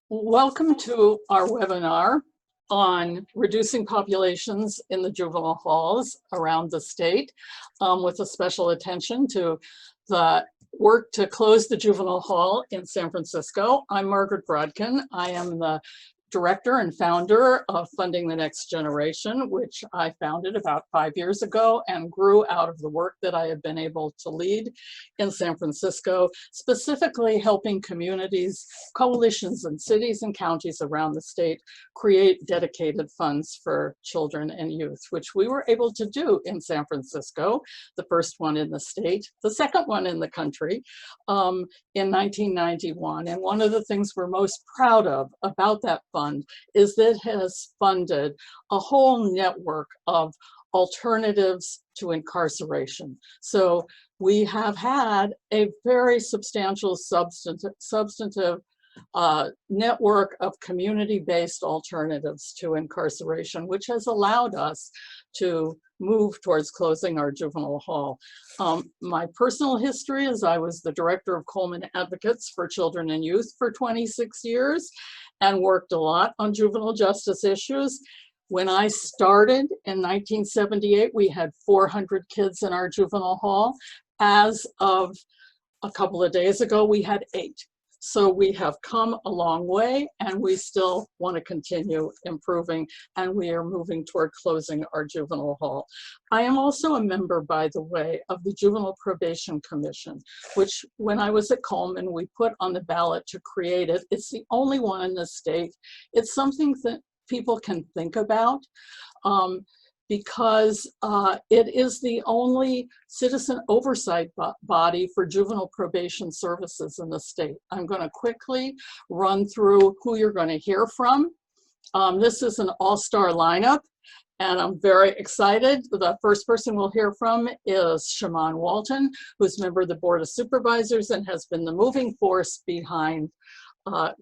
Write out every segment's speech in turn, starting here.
Welcome to our webinar on reducing populations in the juvenile halls around the state, with a special attention to the work to close the juvenile hall in San Francisco. I'm Margaret Brodkin. I am the director and founder of Funding the Next Generation, which I founded about 5 years ago and grew out of the work that I have been able to lead in San Francisco, specifically helping communities, coalitions, and cities and counties around the state create dedicated funds for children and youth, which we were able to do in San Francisco, the first one in the state, the second one in the country, in 1991. And one of the things we're most proud of about that fund is that it has funded a whole network of alternatives to incarceration. So we have had a very substantial substantive network of community-based alternatives to incarceration, which has allowed us to move towards closing our juvenile hall. My personal history is I was the director of Coleman Advocates for Children and Youth for 26 years and worked a lot on juvenile justice issues. When I started in 1978, we had 400 kids in our juvenile hall. As of a couple of days ago, we had 8. So we have come a long way, and we still want to continue improving, and we are moving toward closing our juvenile hall. I am also a member, by the way, of the Juvenile Probation Commission, which when I was at Coleman, we put on the ballot to create it. It's the only one in the state. It's something that people can think about. Because it is the only citizen oversight body for juvenile probation services in the state. I'm going to quickly run through who you're going to hear from. This is an all-star lineup, and I'm very excited. The first person we'll hear from is Shamann Walton, who's a member of the Board of Supervisors and has been the moving force behind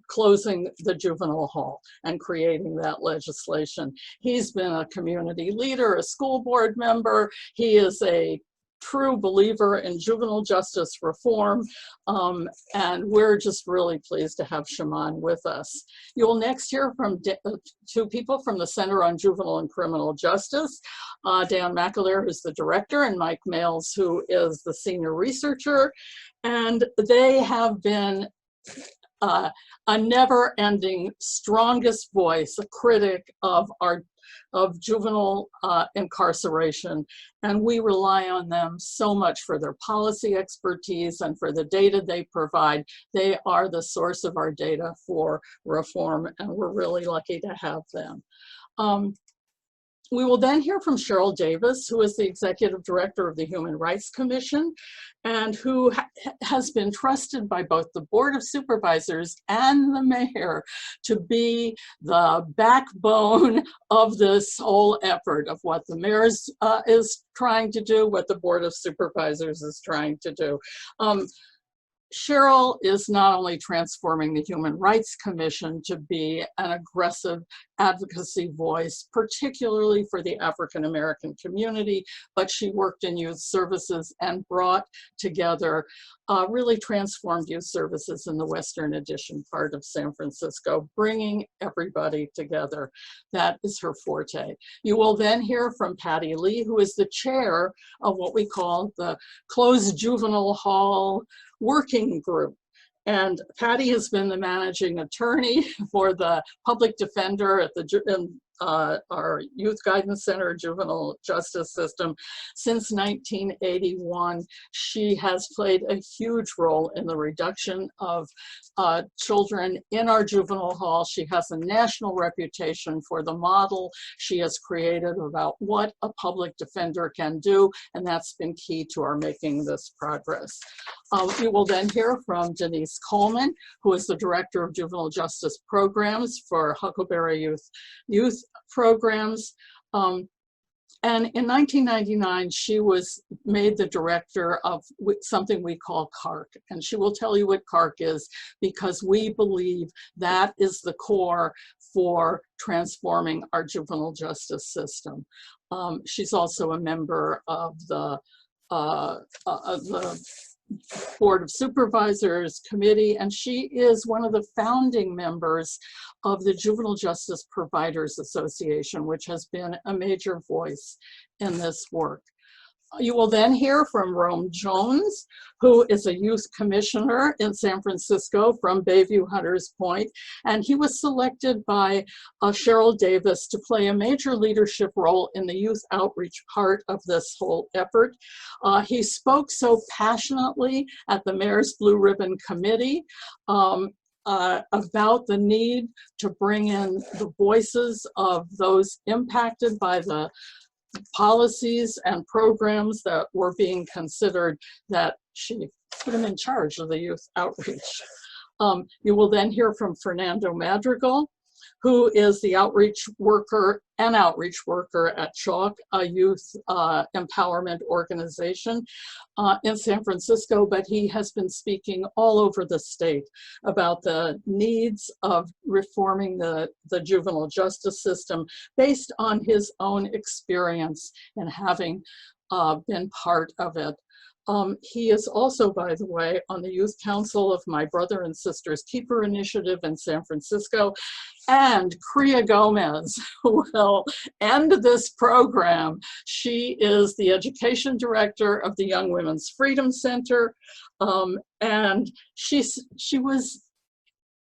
closing the juvenile hall and creating that legislation. He's been a community leader, a school board member. He is a true believer in juvenile justice reform, and we're just really pleased to have Shamann with us. You'll next hear from 2 people from the Center on Juvenile and Criminal Justice, Dan Mcaleer, who's the director, and Mike Males, who is the senior researcher, and they have been a never-ending, strongest voice, a critic of juvenile incarceration, and we rely on them so much for their policy expertise and for the data they provide. They are the source of our data for reform, and we're really lucky to have them. We will then hear from Cheryl Davis, who is the executive director of the Human Rights Commission and who has been trusted by both the Board of Supervisors and the mayor to be the backbone of this whole effort of what the mayor is trying to do, what the Board of Supervisors is trying to do. Cheryl is not only transforming the Human Rights Commission to be an aggressive advocacy voice, particularly for the African American community, but she worked in youth services and brought together really transformed youth services in the Western Addition part of San Francisco, bringing everybody together. That is her forte. You will then hear from Patty Lee, who is the chair of what we call the Close Juvenile Hall Working Group. And Patty has been the managing attorney for the public defender at our Youth Guidance Center Juvenile Justice System since 1981. She has played a huge role in the reduction of children in our juvenile hall. She has a national reputation for the model she has created about what a public defender can do, and that's been key to our making this progress. You will then hear from Denise Coleman, who is the Director of Juvenile Justice Programs for Huckleberry Youth Programs. And in 1999, she was made the director of something we call CARC. And she will tell you what CARC is, because we believe that is the core for transforming our juvenile justice system. She's also a member of the Board of Supervisors committee, and she is one of the founding members of the Juvenile Justice Providers Association, which has been a major voice in this work. You will then hear from Rome Jones, who is a youth commissioner in San Francisco from Bayview Hunters Point, and he was selected by Cheryl Davis to play a major leadership role in the youth outreach part of this whole effort. He spoke so passionately at the Mayor's Blue Ribbon Committee about the need to bring in the voices of those impacted by the policies and programs that were being considered, that she put him in charge of the youth outreach. You will then hear from Fernando Madrigal, who is the outreach worker at Chalk, a youth empowerment organization in San Francisco, but he has been speaking all over the state about the needs of reforming the juvenile justice system based on his own experience and having been part of it. He is also, by the way, on the Youth Council of My Brother and Sister's Keeper Initiative in San Francisco. And Crea Gomez will end this program. She is the education director of the Young Women's Freedom Center. And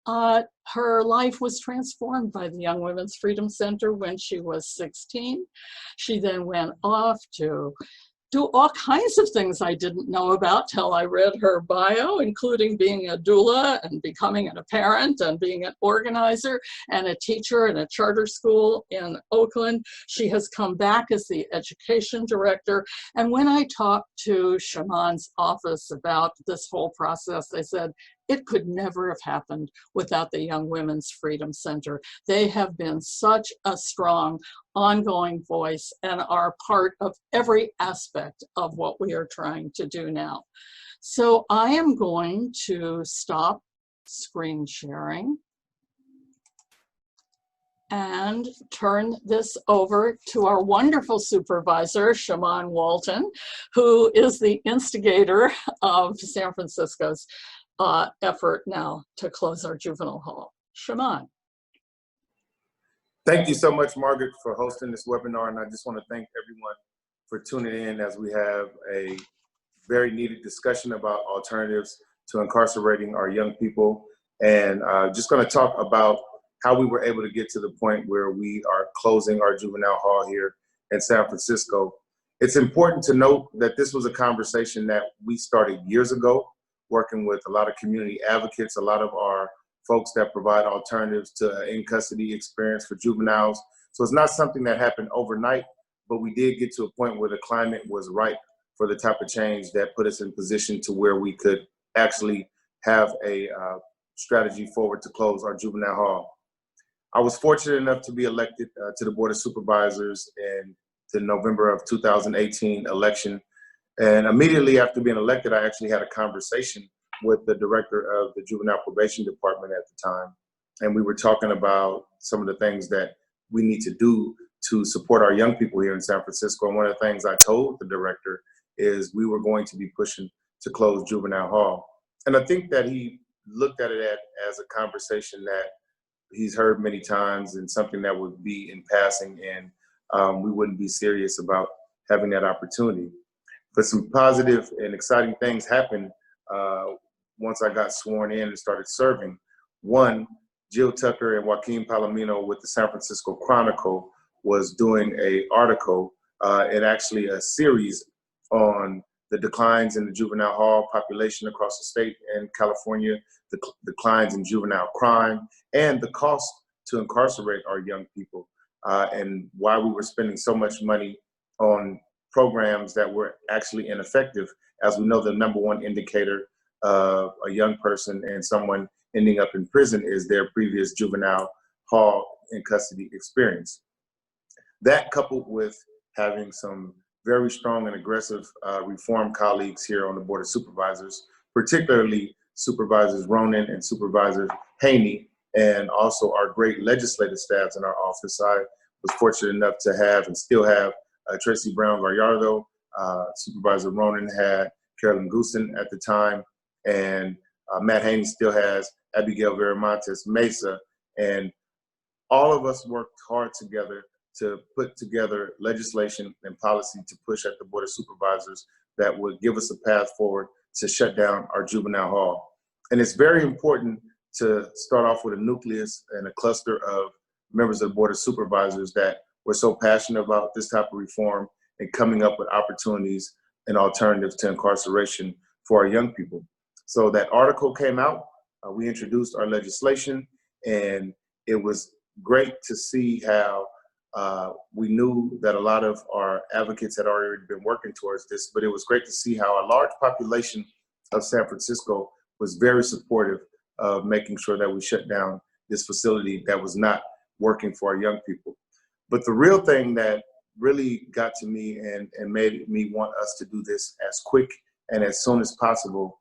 her life was transformed by the Young Women's Freedom Center when she was 16. She then went off to do all kinds of things I didn't know about till I read her bio, including being a doula and becoming a parent and being an organizer and a teacher in a charter school in Oakland. She has come back as the education director. And when I talked to Shamann's office about this whole process, they said, it could never have happened without the Young Women's Freedom Center. They have been such a strong, ongoing voice and are part of every aspect of what we are trying to do now. So I am going to stop screen sharing and turn this over to our wonderful supervisor, Shamann Walton, who is the instigator of San Francisco's effort now to close our juvenile hall. Shamann. Thank you so much, Margaret, for hosting this webinar. And I just want to thank everyone for tuning in as we have a very needed discussion about alternatives to incarcerating our young people. And just going to talk about how we were able to get to the point where we are closing our juvenile hall here in San Francisco. It's important to note that this was a conversation that we started years ago, working with a lot of community advocates, a lot of our folks that provide alternatives to in-custody experience for juveniles. So it's not something that happened overnight, but we did get to a point where the climate was ripe for the type of change that put us in position to where we could actually have a strategy forward to close our juvenile hall. I was fortunate enough to be elected to the Board of Supervisors in the November of 2018 election. And immediately after being elected, I actually had a conversation with the director of the Juvenile Probation Department at the time. And we were talking about some of the things that we need to do to support our young people here in San Francisco. And one of the things I told the director is we were going to be pushing to close Juvenile Hall. And I think that he looked at it as a conversation that he's heard many times and something that would be in passing, and we wouldn't be serious about having that opportunity. But some positive and exciting things happened once I got sworn in and started serving. One, Jill Tucker and Joaquin Palomino with the San Francisco Chronicle was doing an article and actually a series on the declines in the juvenile hall population across the state and California, the declines in juvenile crime, and the cost to incarcerate our young people, and why we were spending so much money on programs that were actually ineffective. As we know, the #1 indicator of a young person and someone ending up in prison is their previous juvenile hall in custody experience. That, coupled with having some very strong and aggressive reform colleagues here on the Board of Supervisors, particularly Supervisors Ronan and Supervisor Haney, and also our great legislative staffs in our office. I was fortunate enough to have and still have Tracy Brown Gallardo. Supervisor Ronan had Carolyn Goosen at the time, and Matt Haney still has Abigail Viramontes Mesa, and all of us worked hard together to put together legislation and policy to push at the Board of Supervisors that would give us a path forward to shut down our juvenile hall. And it's very important to start off with a nucleus and a cluster of members of the Board of Supervisors that were so passionate about this type of reform and coming up with opportunities and alternatives to incarceration for our young people. So that article came out, we introduced our legislation, and it was great to see how we knew that a lot of our advocates had already been working towards this, but it was great to see how a large population of San Francisco was very supportive of making sure that we shut down this facility that was not working for our young people. But the real thing that really got to me and made me want us to do this as quick and as soon as possible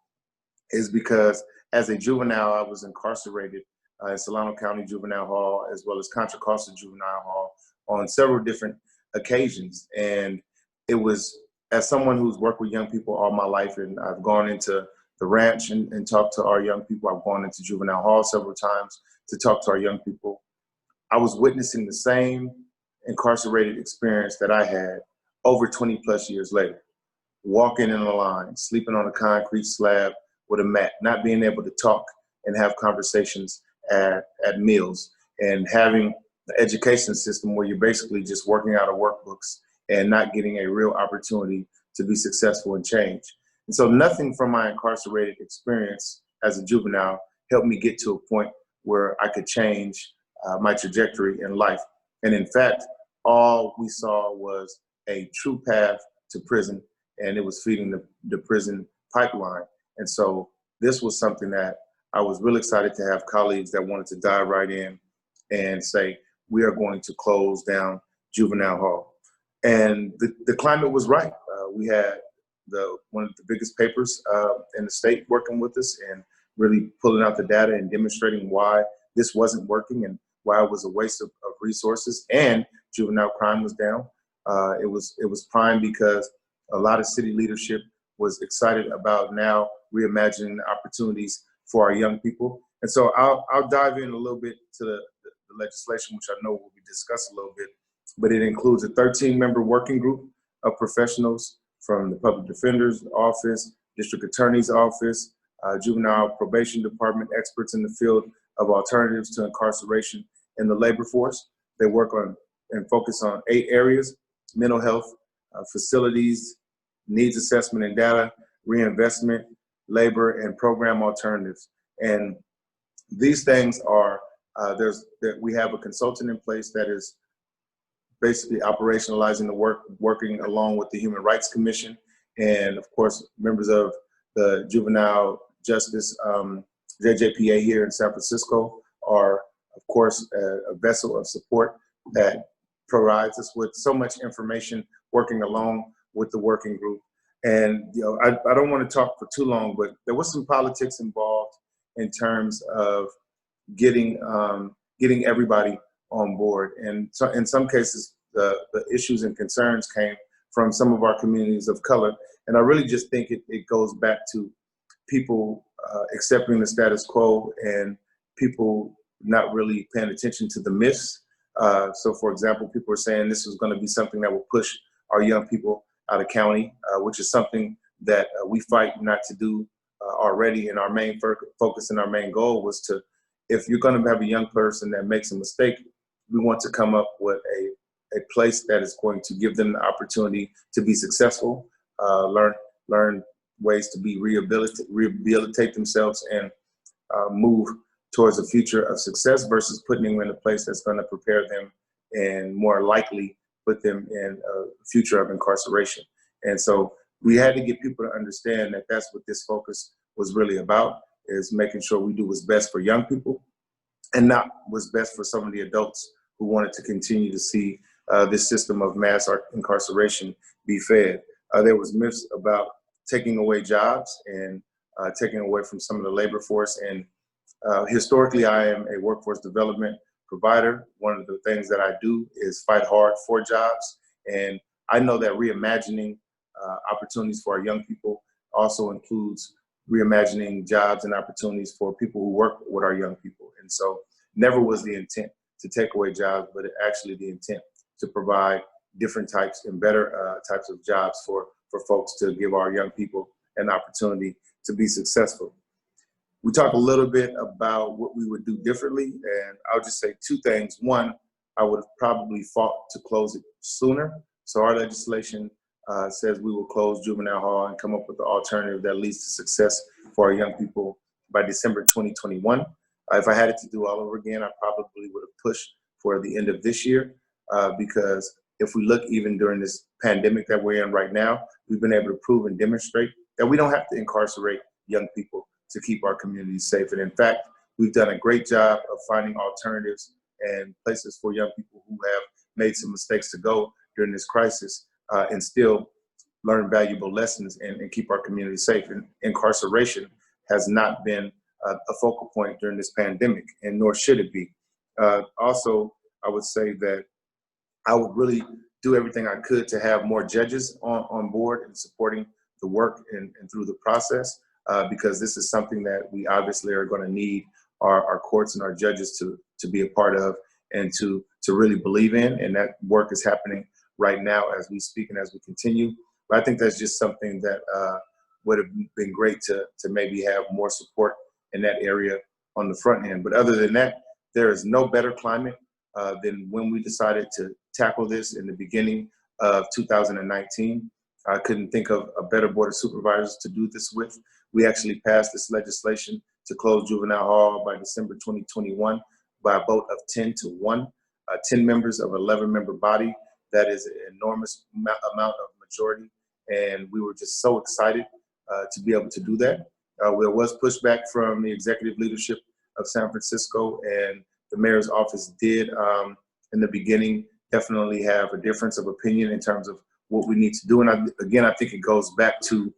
is because as a juvenile, I was incarcerated in Solano County Juvenile Hall, as well as Contra Costa Juvenile Hall on several different occasions. And it was, as someone who's worked with young people all my life, and I've gone into the ranch and talked to our young people, I've gone into Juvenile Hall several times to talk to our young people, I was witnessing the same incarcerated experience that I had over 20 plus years later. Walking in a line, sleeping on a concrete slab with a mat, not being able to talk and have conversations at meals, and having the education system where you're basically just working out of workbooks and not getting a real opportunity to be successful and change. And so nothing from my incarcerated experience as a juvenile helped me get to a point where I could change my trajectory in life. And in fact, all we saw was a true path to prison, and it was feeding the prison pipeline. And so this was something that I was really excited to have colleagues that wanted to dive right in and say, we are going to close down Juvenile Hall. And the climate was right. We had one of the biggest papers in the state working with us and really pulling out the data and demonstrating why this wasn't working and why it was a waste of resources, and juvenile crime was down. It was prime because a lot of city leadership was excited about now reimagining the opportunities for our young people. And so I'll dive in a little bit to the legislation, which I know will be discussed a little bit, but it includes a 13-member working group of professionals from the Public Defender's Office, District Attorney's Office, Juvenile Probation Department, experts in the field of alternatives to incarceration in the labor force. They work on and focus on 8 areas: mental health, facilities, needs assessment and data, reinvestment, labor, and program alternatives. And these things are, we have a consultant in place that is basically operationalizing the work, working along with the Human Rights Commission, and of course, members of the Juvenile Justice JJPA here in San Francisco are, of course, a vessel of support that provides us with so much information working along with the working group. And I don't want to talk for too long, but there was some politics involved in terms of getting everybody on board. And so in some cases, the issues and concerns came from some of our communities of color. And I really just think it goes back to people accepting the status quo and people not really paying attention to the myths. So for example, people are saying this was going to be something that will push our young people out of county, which is something that we fight not to do already. And our main focus and our main goal was to, if you're going to have a young person that makes a mistake, we want to come up with a place that is going to give them the opportunity to be successful, learn ways to be rehabilitate themselves and move towards a future of success versus putting them in a place that's going to prepare them and more likely put them in a future of incarceration. And so we had to get people to understand that that's what this focus was really about, is making sure we do what's best for young people and not what's best for some of the adults who wanted to continue to see this system of mass incarceration be fed. There was myths about taking away jobs and taking away from some of the labor force. And historically, I am a workforce development provider. One of the things that I do is fight hard for jobs. And I know that reimagining opportunities for our young people also includes reimagining jobs and opportunities for people who work with our young people. And so never was the intent to take away jobs, but actually the intent to provide different types and better types of jobs for folks to give our young people an opportunity to be successful. We talked a little bit about what we would do differently, and I'll just say two things. One, I would have probably fought to close it sooner. So our legislation says we will close Juvenile Hall and come up with the alternative that leads to success for our young people by December 2021. If I had it to do all over again, I probably would have pushed for the end of this year because if we look even during this pandemic that we're in right now, we've been able to prove and demonstrate that we don't have to incarcerate young people to keep our communities safe. And in fact, we've done a great job of finding alternatives and places for young people who have made some mistakes to go during this crisis and still learn valuable lessons and keep our community safe. And incarceration has not been a focal point during this pandemic, and nor should it be. Also, I would say that I would really do everything I could to have more judges on board and supporting the work and through the process, because this is something that we obviously are going to need our courts and our judges to be a part of and to really believe in. And that work is happening right now as we speak and as we continue. But I think that's just something that would have been great to maybe have more support in that area on the front end. But other than that, there is no better climate than when we decided to tackle this in the beginning of 2019. I couldn't think of a better board of supervisors to do this with. We actually passed this legislation to close Juvenile Hall by December 2021 by a vote of 10-1, 10 members of an 11-member body. That is an enormous amount of majority. And we were just so excited to be able to do that. There was pushback from the executive leadership of San Francisco, and the mayor's office did, in the beginning, definitely have a difference of opinion in terms of what we need to do. And I think it goes back to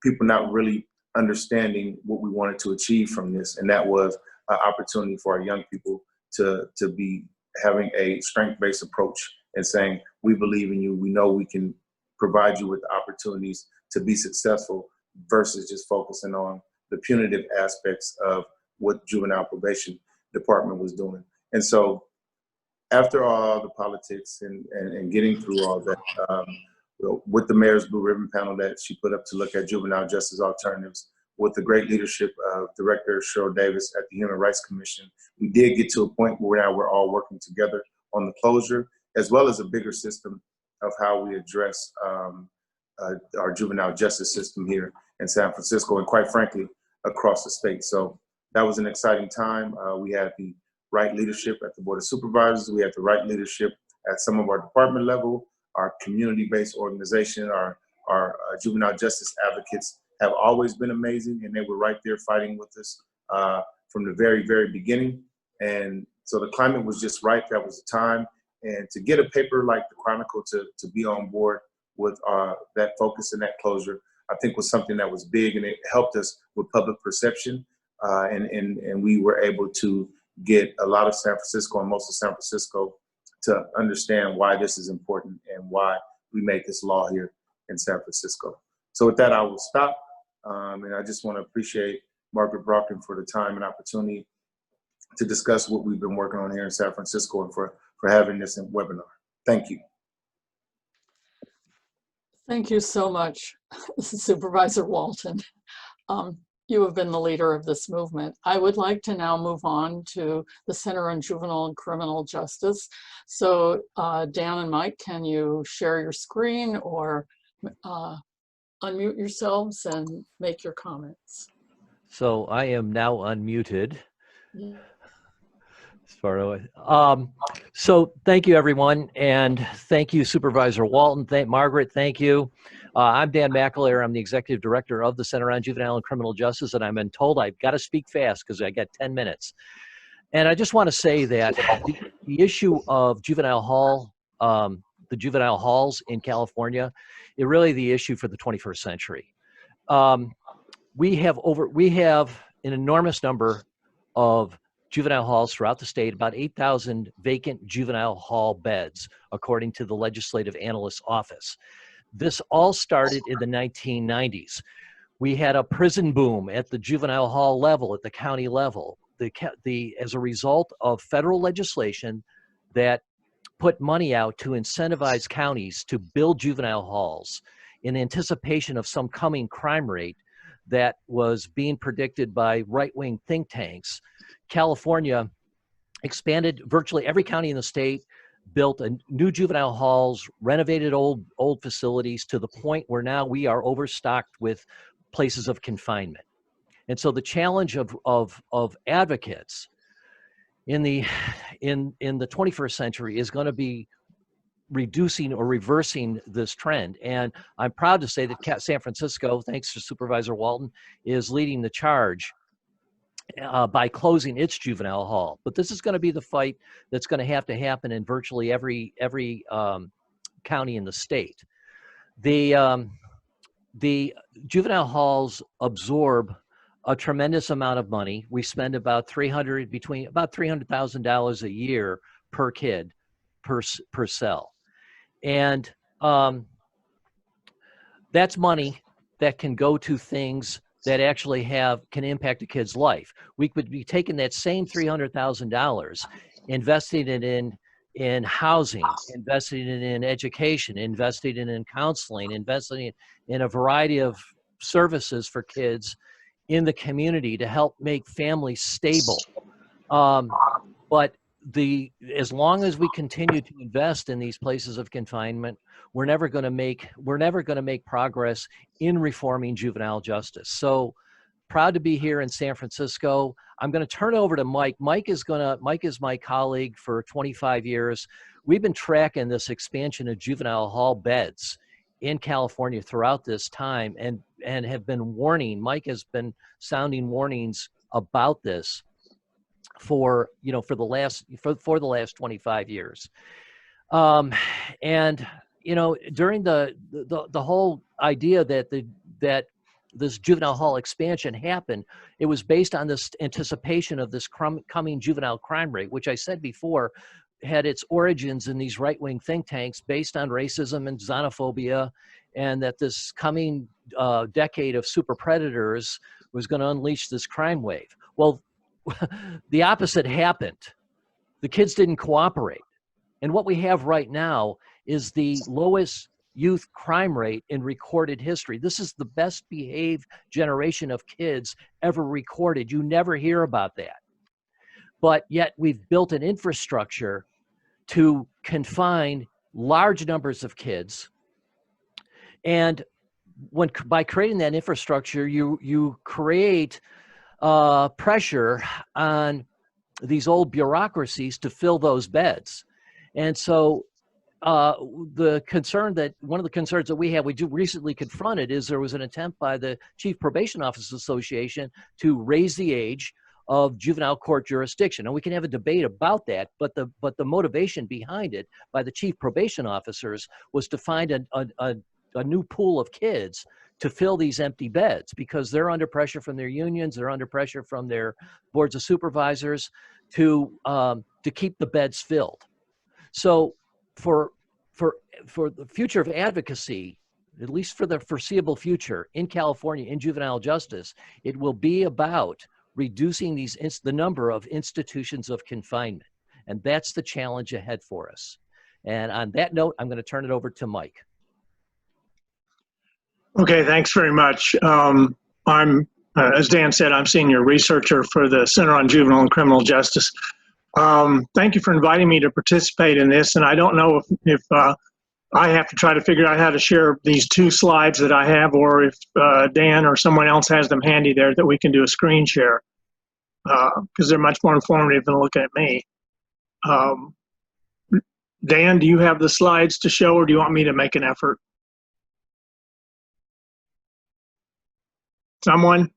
people not really understanding what we wanted to achieve from this, and that was an opportunity for our young people to be having a strength-based approach and saying, we believe in you, we know we can provide you with opportunities to be successful, versus just focusing on the punitive aspects of what juvenile probation department was doing. And so after all the politics and getting through all that, with the mayor's blue ribbon panel that she put up to look at juvenile justice alternatives, with the great leadership of Director Cheryl Davis at the Human Rights Commission, we did get to a point where now we're all working together on the closure, as well as a bigger system of how we address our juvenile justice system here in San Francisco, and quite frankly, across the state. So that was an exciting time. We had the right leadership at the Board of Supervisors. We had the right leadership at some of our department level. Our community-based organization, our juvenile justice advocates have always been amazing, and they were right there fighting with us from the very, very beginning. And so the climate was just right. That was the time. And to get a paper like the Chronicle to be on board with that focus and that closure, I think was something that was big, and it helped us with public perception. And we were able to get a lot of San Francisco and most of San Francisco to understand why this is important and why we made this law here in San Francisco. So with that, I will stop. And I just want to appreciate Margaret Brocken for the time and opportunity to discuss what we've been working on here in San Francisco, and for having this webinar. Thank you. Thank you so much, Supervisor Walton. You have been the leader of this movement. I would like to now move on to the Center on Juvenile and Criminal Justice. So Dan and Mike, can you share your screen or unmute yourselves and make your comments? So I am now unmuted. Yeah. As far away. So thank you, everyone, and thank you, Supervisor Walton. Margaret, thank you. I'm Dan Mcaleer. I'm the Executive Director of the Center on Juvenile and Criminal Justice, and I've been told I've got to speak fast because I got 10 minutes. And I just want to say that the issue of Juvenile Hall, the Juvenile Halls in California, is really the issue for the 21st century. We have an enormous number of juvenile halls throughout the state, about 8,000 vacant juvenile hall beds, according to the Legislative Analyst's Office. This all started in the 1990s We had a prison boom at the juvenile hall level, at the county level. As a result of federal legislation that put money out to incentivize counties to build juvenile halls in anticipation of some coming crime rate that was being predicted by right-wing think tanks, California expanded virtually every county in the state, built new juvenile halls, renovated old facilities to the point where now we are overstocked with places of confinement. And so the challenge of advocates in the 21st century is going to be reducing or reversing this trend. And I'm proud to say that San Francisco, thanks to Supervisor Walton, is leading the charge by closing its juvenile hall. But this is going to be the fight that's going to happen in virtually every county in the state. The juvenile halls absorb a tremendous amount of money. We spend about $300,000 a year per kid per cell, and that's money that can go to things that actually can impact a kid's life. We could be taking that same $300,000, investing it in housing, investing it in education, investing it in counseling, investing it in a variety of services for kids in the community to help make families stable. But as long as we continue to invest in these places of confinement, we're never going to make progress in reforming juvenile justice. So proud to be here in San Francisco. I'm going to turn it over to Mike. Mike is my colleague for 25 years. We've been tracking this expansion of juvenile hall beds in California throughout this time, and have been warning. Mike has been sounding warnings about this for the last 25 years. And during the whole idea that this juvenile hall expansion happened, it was based on this anticipation of this coming juvenile crime rate, which I said before had its origins in these right-wing think tanks based on racism and xenophobia, and that this coming decade of super predators was going to unleash this crime wave. Well, the opposite happened. The kids didn't cooperate. And what we have right now is the lowest youth crime rate in recorded history. This is the best behaved generation of kids ever recorded. You never hear about that. But yet we've built an infrastructure to confine large numbers of kids. And by creating that infrastructure, you create pressure on these old bureaucracies to fill those beds. And so one of the concerns that we have, we recently confronted, is there was an attempt by the Chief Probation Officers Association to raise the age of juvenile court jurisdiction. And we can have a debate about that, but the motivation behind it by the chief probation officers was to find a new pool of kids to fill these empty beds, because they're under pressure from their unions, they're under pressure from their boards of supervisors to keep the beds filled. So for the future of advocacy, at least for the foreseeable future in California in juvenile justice, it will be about reducing the number of institutions of confinement. And that's the challenge ahead for us. And on that note, I'm going to turn it over to Mike. Okay, thanks very much. As Dan said, I'm senior researcher for the Center on Juvenile and Criminal Justice. Thank you for inviting me to participate in this. And I don't know if I have to try to figure out how to share these two slides that I have, or if Dan or someone else has them handy there that we can do a screen share, because they're much more informative than looking at me. Dan, do you have the slides to show, or do you want me to make an effort? Someone?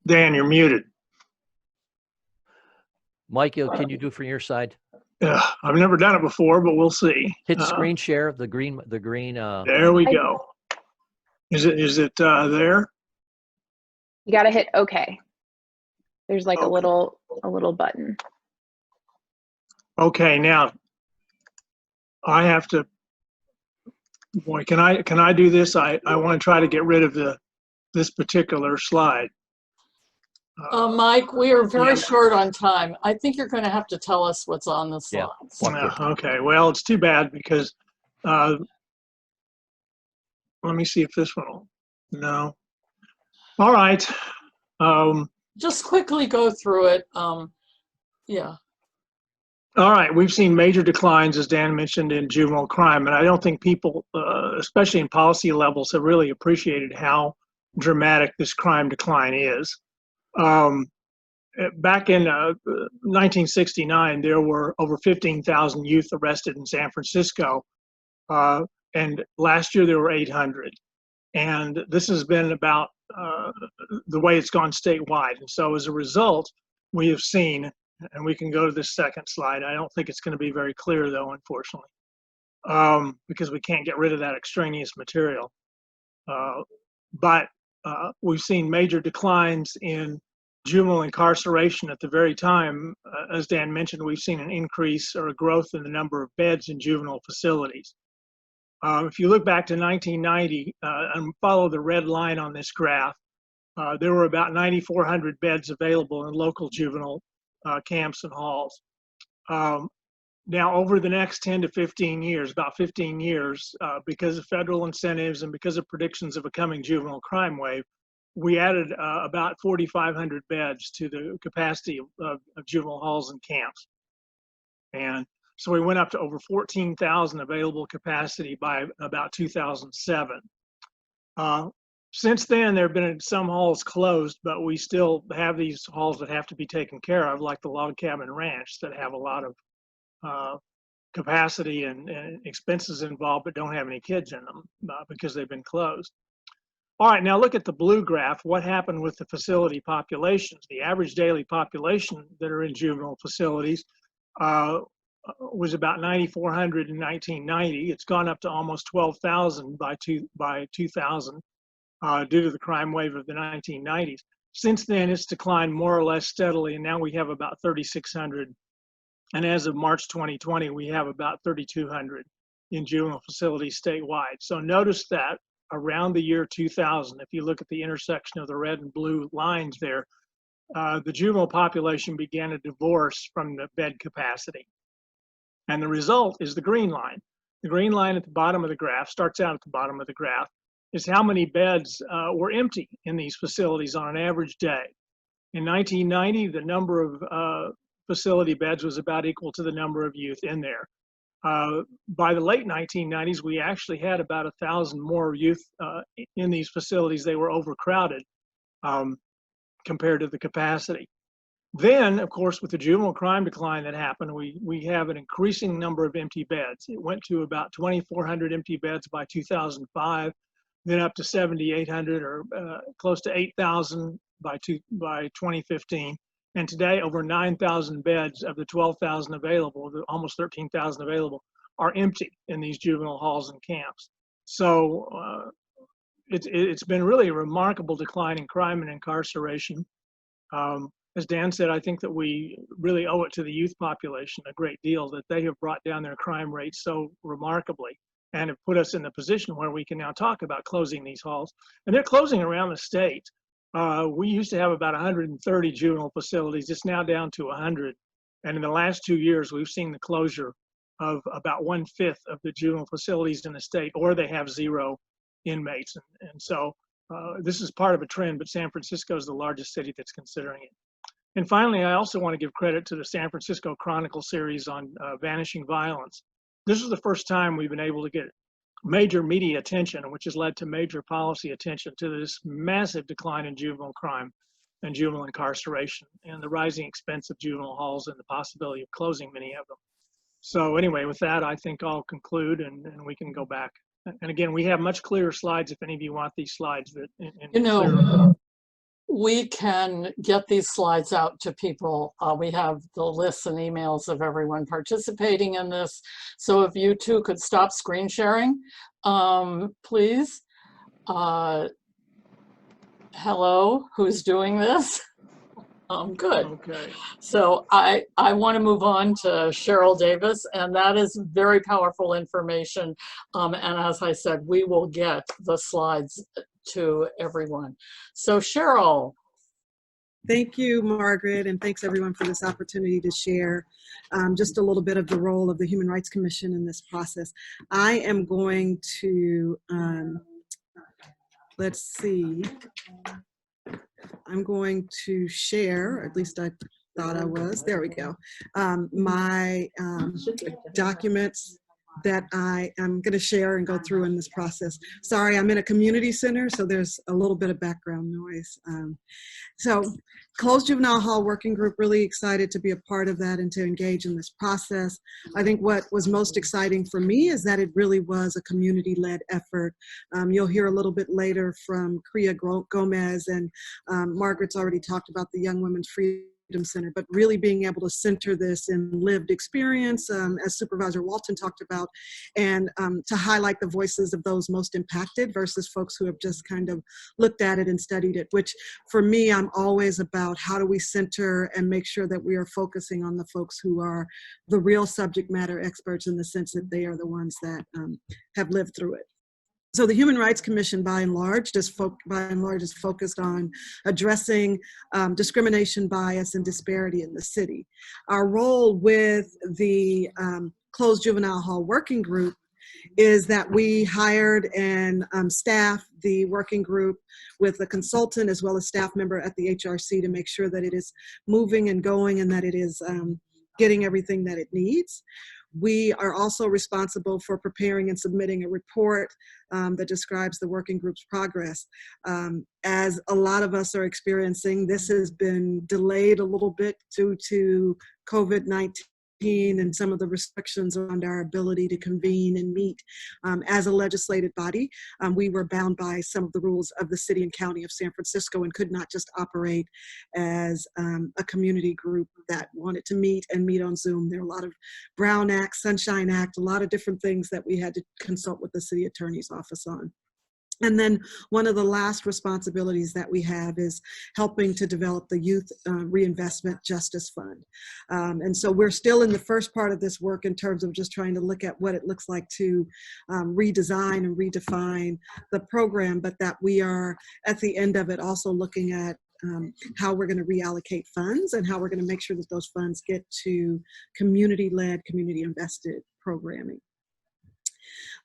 Dan, you're muted. Mike, can you do it from your side? I've never done it before, but we'll see. Hit screen share, the green. There we go. Is it there? You got to hit OK. There's like Okay. a little button. Okay, now I have to. Boy, can I do this? I want to try to get rid of the this particular slide. Mike, we are very Yeah. short on time. I think you're going to have to tell us what's on the Yeah. slides. Okay, well, it's too bad because, let me see if this one will, no. All right. Just quickly go through it. Yeah. All right, we've seen major declines, as Dan mentioned, in juvenile crime, and I don't think people, especially in policy levels, have really appreciated how dramatic this crime decline is. Back in 1969, there were over 15,000 youth arrested in San Francisco, and last year there were 800. And this has been about the way it's gone statewide. And so as a result, we have seen, and we can go to this second slide. I don't think it's going to be very clear, though, unfortunately, because we can't get rid of that extraneous material. But we've seen major declines in juvenile incarceration at the very time. As Dan mentioned, we've seen an increase or a growth in the number of beds in juvenile facilities. If you look back to 1990 and follow the red line on this graph, there were about 9,400 beds available in local juvenile camps and halls. Now, over the next 10 to 15 years, about 15 years, because of federal incentives and because of predictions of a coming juvenile crime wave, we added about 4,500 beds to the capacity of juvenile halls and camps. And so we went up to over 14,000 available capacity by about 2007. Since then, there have been some halls closed, but we still have these halls that have to be taken care of, like the Log Cabin Ranch, that have a lot of capacity and expenses involved, but don't have any kids in them because they've been closed. All right, now look at the blue graph. What happened with the facility populations? The average daily population that are in juvenile facilities was about 9,400 in 1990. It's gone up to almost 12,000 by 2000 due to the crime wave of the 1990s. Since then, it's declined more or less steadily, and now we have about 3,600. And as of March 2020, we have about 3,200 in juvenile facilities statewide. So notice that around the year 2000, if you look at the intersection of the red and blue lines there, the juvenile population began to divorce from the bed capacity. And the result is the green line. The green line at the bottom of the graph, starts out at the bottom of the graph, is how many beds were empty in these facilities on an average day. In 1990, the number of facility beds was about equal to the number of youth in there. By the late 1990s, we actually had about 1,000 more youth in these facilities. They were overcrowded compared to the capacity. Then, of course, with the juvenile crime decline that happened, we have an increasing number of empty beds. It went to about 2,400 empty beds by 2005, then up to 7,800 or close to 8,000 by 2015. And today, over 9,000 beds of the 12,000 available, almost 13,000 available, are empty in these juvenile halls and camps. So it's been really a remarkable decline in crime and incarceration. As Dan said, I think that we really owe it to the youth population a great deal that they have brought down their crime rates so remarkably and have put us in the position where we can now talk about closing these halls. And they're closing around the state. We used to have about 130 juvenile facilities. It's now down to 100. And in the last 2 years, we've seen the closure of about 1/5 of the juvenile facilities in the state, or they have 0 inmates. And so this is part of a trend, but San Francisco is the largest city that's considering it. And finally, I also want to give credit to the San Francisco Chronicle series on vanishing violence. This is the first time we've been able to get major media attention, which has led to major policy attention to this massive decline in juvenile crime and juvenile incarceration and the rising expense of juvenile halls and the possibility of closing many of them. So anyway, with that, I think I'll conclude and we can go back. And again, we have much clearer slides if any of you want these slides. We can get these slides out to people. We have the lists and emails of everyone participating in this. So if you two could stop screen sharing, please. Hello, who's doing this? Good. Okay. So I want to move on to Cheryl Davis, and that is very powerful information. And as I said, we will get the slides to everyone. So Cheryl. Thank you, Margaret, and thanks everyone for this opportunity to share just a little bit of the role of the Human Rights Commission in this process. I am going to, let's see, I'm going to share, at least I thought I was, there we go, my documents that I am going to share and go through in this process. Sorry, I'm in a community center, so there's a little bit of background noise. So Close Juvenile Hall Working Group, really excited to be a part of that and to engage in this process. I think what was most exciting for me is that it really was a community-led effort. You'll hear a little bit later from Kriya Gomez, and Margaret's already talked about the Young Women's Freedom Center, but really being able to center this in lived experience, as Supervisor Walton talked about, and to highlight the voices of those most impacted versus folks who have just kind of looked at it and studied it, which for me, I'm always about how do we center and make sure that we are focusing on the folks who are the real subject matter experts in the sense that they are the ones that have lived through it. So the Human Rights Commission, by and large, is focused on addressing discrimination, bias, and disparity in the city. Our role with the Closed Juvenile Hall Working Group is that we hired and staffed the working group with a consultant as well as staff member at the HRC to make sure that it is moving and going and that it is getting everything that it needs. We are also responsible for preparing and submitting a report that describes the working group's progress. As a lot of us are experiencing, this has been delayed a little bit due to COVID-19 and some of the restrictions around our ability to convene and meet. As a legislative body, we were bound by some of the rules of the city and county of San Francisco and could not just operate as a community group that wanted to meet on Zoom. There are a lot of Brown Act, Sunshine Act, a lot of different things that we had to consult with the city attorney's office on. And then one of the last responsibilities that we have is helping to develop the Youth Reinvestment Justice Fund. And so we're still in the first part of this work in terms of just trying to look at what it looks like to redesign and redefine the program, but that we are at the end of it also looking at how we're going to reallocate funds and how we're going to make sure that those funds get to community-led, community-invested programming.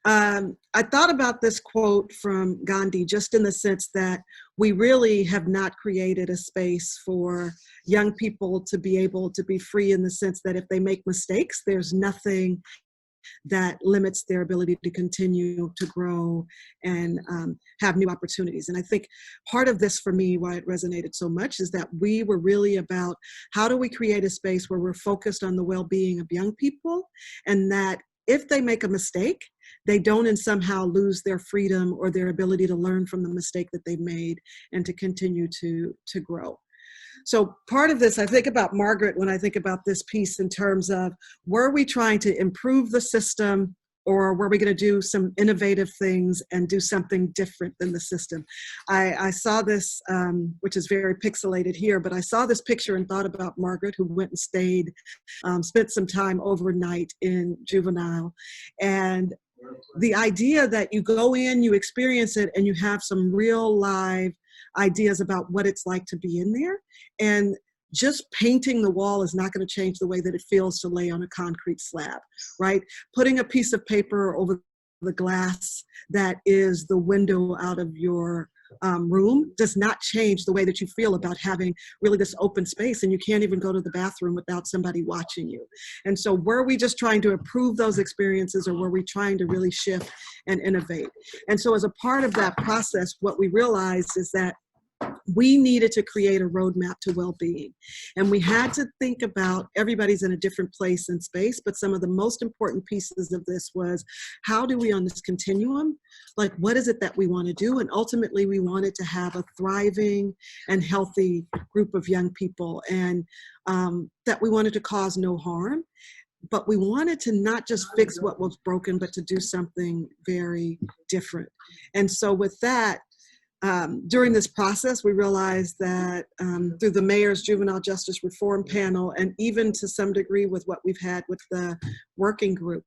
I thought about this quote from Gandhi just in the sense that we really have not created a space for young people to be able to be free in the sense that if they make mistakes, there's nothing that limits their ability to continue to grow and have new opportunities. And I think part of this for me, why it resonated so much, is that we were really about how do we create a space where we're focused on the well-being of young people, and that if they make a mistake, they don't and somehow lose their freedom or their ability to learn from the mistake that they've made and to continue to grow. So part of this, I think about Margaret when I think about this piece in terms of, were we trying to improve the system, or were we going to do some innovative things and do something different than the system? I saw this, which is very pixelated here, but I saw this picture and thought about Margaret, who went and stayed, spent some time overnight in Juvenile. And the idea that you go in, you experience it, and you have some real live ideas about what it's like to be in there. And just painting the wall is not going to change the way that it feels to lay on a concrete slab, right? Putting a piece of paper over the glass that is the window out of your room does not change the way that you feel about having really this open space, and you can't even go to the bathroom without somebody watching you. And so were we just trying to improve those experiences, or were we trying to really shift and innovate? And so as a part of that process, what we realized is that we needed to create a roadmap to well-being. And we had to think about, everybody's in a different place in space, but some of the most important pieces of this was, how do we on this continuum, like what is it that we want to do? And ultimately we wanted to have a thriving and healthy group of young people, and that we wanted to cause no harm. But we wanted to not just fix what was broken, but to do something very different. And so with that, during this process, we realized that through the Mayor's Juvenile Justice Reform Panel, and even to some degree with what we've had with the working group,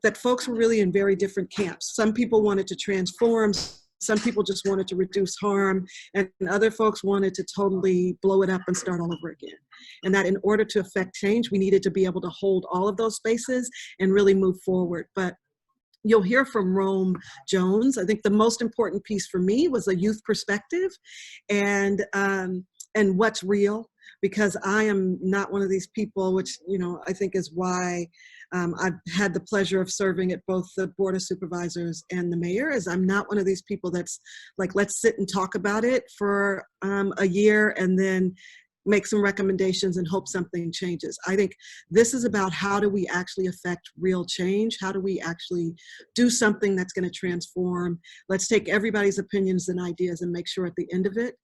that folks were really in very different camps. Some people wanted to transform, some people just wanted to reduce harm, and other folks wanted to totally blow it up and start all over again. And that in order to affect change, we needed to be able to hold all of those spaces and really move forward. But you'll hear from Rome Jones. I think the most important piece for me was a youth perspective and what's real, because I am not one of these people, which, you know, I think is why I've had the pleasure of serving at both the Board of Supervisors and the mayor, is I'm not one of these people that's like, let's sit and talk about it for a year and then make some recommendations and hope something changes. I think this is about how do we actually affect real change? How do we actually do something that's going to transform? Let's take everybody's opinions and ideas and make sure at the end of it,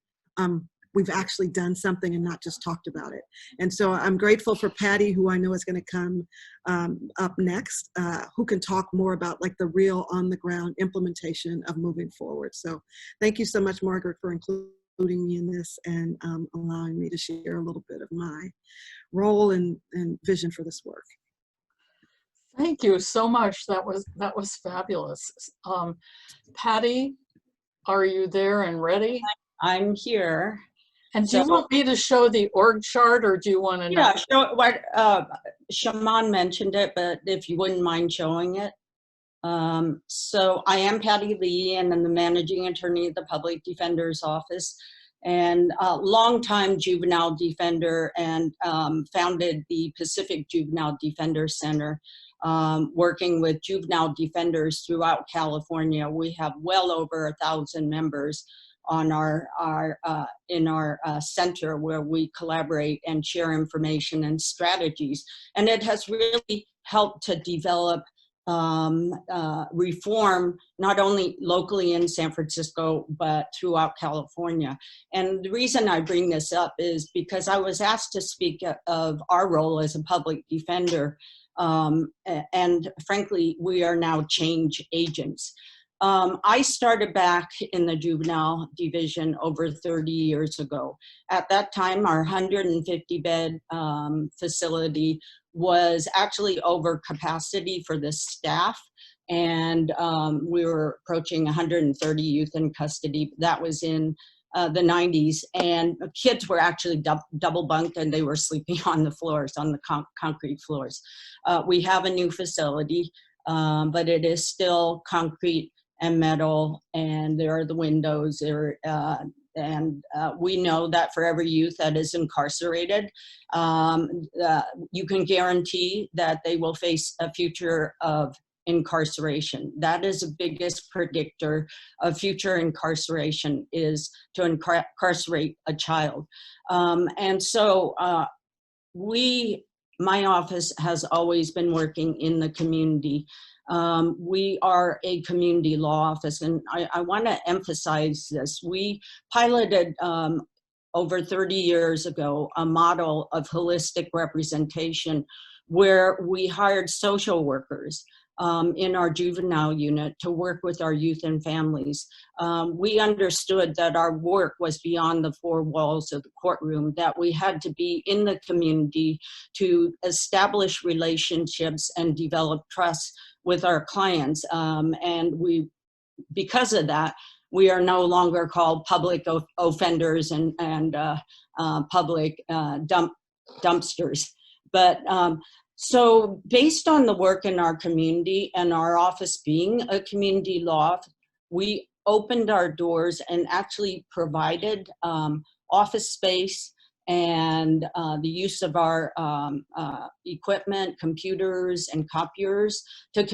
we've actually done something and not just talked about it. And so I'm grateful for Patty, who I know is going to come up next, who can talk more about like the real on the ground implementation of moving forward. So thank you so much, Margaret, for including me in this and allowing me to share a little bit of my role and vision for this work. Thank you so much. That was fabulous. Patty, are you there and ready? I'm here. And do you want me to show the org chart, or do you want to know? Yeah, show what Shamann mentioned it, but if you wouldn't mind showing it. So I am Patty Lee, and I'm the managing attorney at the Public Defender's Office, and a longtime juvenile defender, and founded the Pacific Juvenile Defender Center, working with juvenile defenders throughout California. We have well over 1,000 members on in our center, where we collaborate and share information and strategies. And it has really helped to develop reform, not only locally in San Francisco, but throughout California. And the reason I bring this up is because I was asked to speak of our role as a public defender. And frankly, we are now change agents. I started back in the juvenile division over 30 years ago. At that time, our 150-bed facility was actually over capacity for the staff, and we were approaching 130 youth in custody. That was in the 90s, and kids were actually double bunked, and they were sleeping on the floors, on the concrete floors. We have a new facility, but it is still concrete and metal, and there are the windows there. And we know that for every youth that is incarcerated, you can guarantee that they will face a future of incarceration. That is the biggest predictor of future incarceration, is to incarcerate a child. And so my office has always been working in the community. We are a community law office, and I want to emphasize this. We piloted over 30 years ago a model of holistic representation, where we hired social workers in our juvenile unit to work with our youth and families. We understood that our work was beyond the four walls of the courtroom, that we had to be in the community to establish relationships and develop trust with our clients. And because of that, we are no longer called public offenders and public dumpsters. But so based on the work in our community and our office being a community law, we opened our doors and actually provided office space and the use of our equipment, computers and copiers to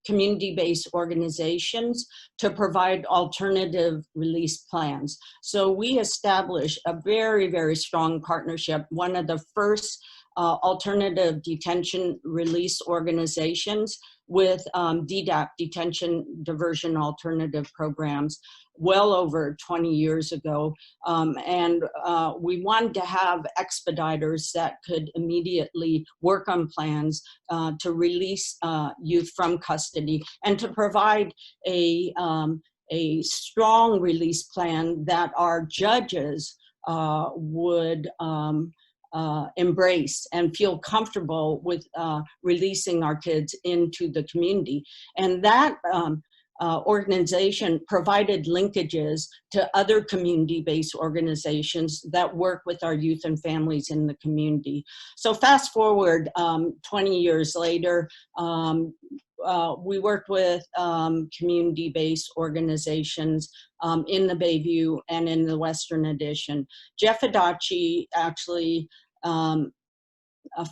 community-based organizations to provide alternative release plans. So we established a very, very strong partnership, one of the first alternative detention release organizations with DDAP, Detention Diversion Alternative Programs, well over 20 years ago. And we wanted to have expediters that could immediately work on plans to release youth from custody and to provide a strong release plan that our judges would embrace and feel comfortable with releasing our kids into the community. And that organization provided linkages to other community-based organizations that work with our youth and families in the community. So fast forward 20 years later, we worked with community-based organizations in the Bayview and in the Western Addition. Jeff Adachi actually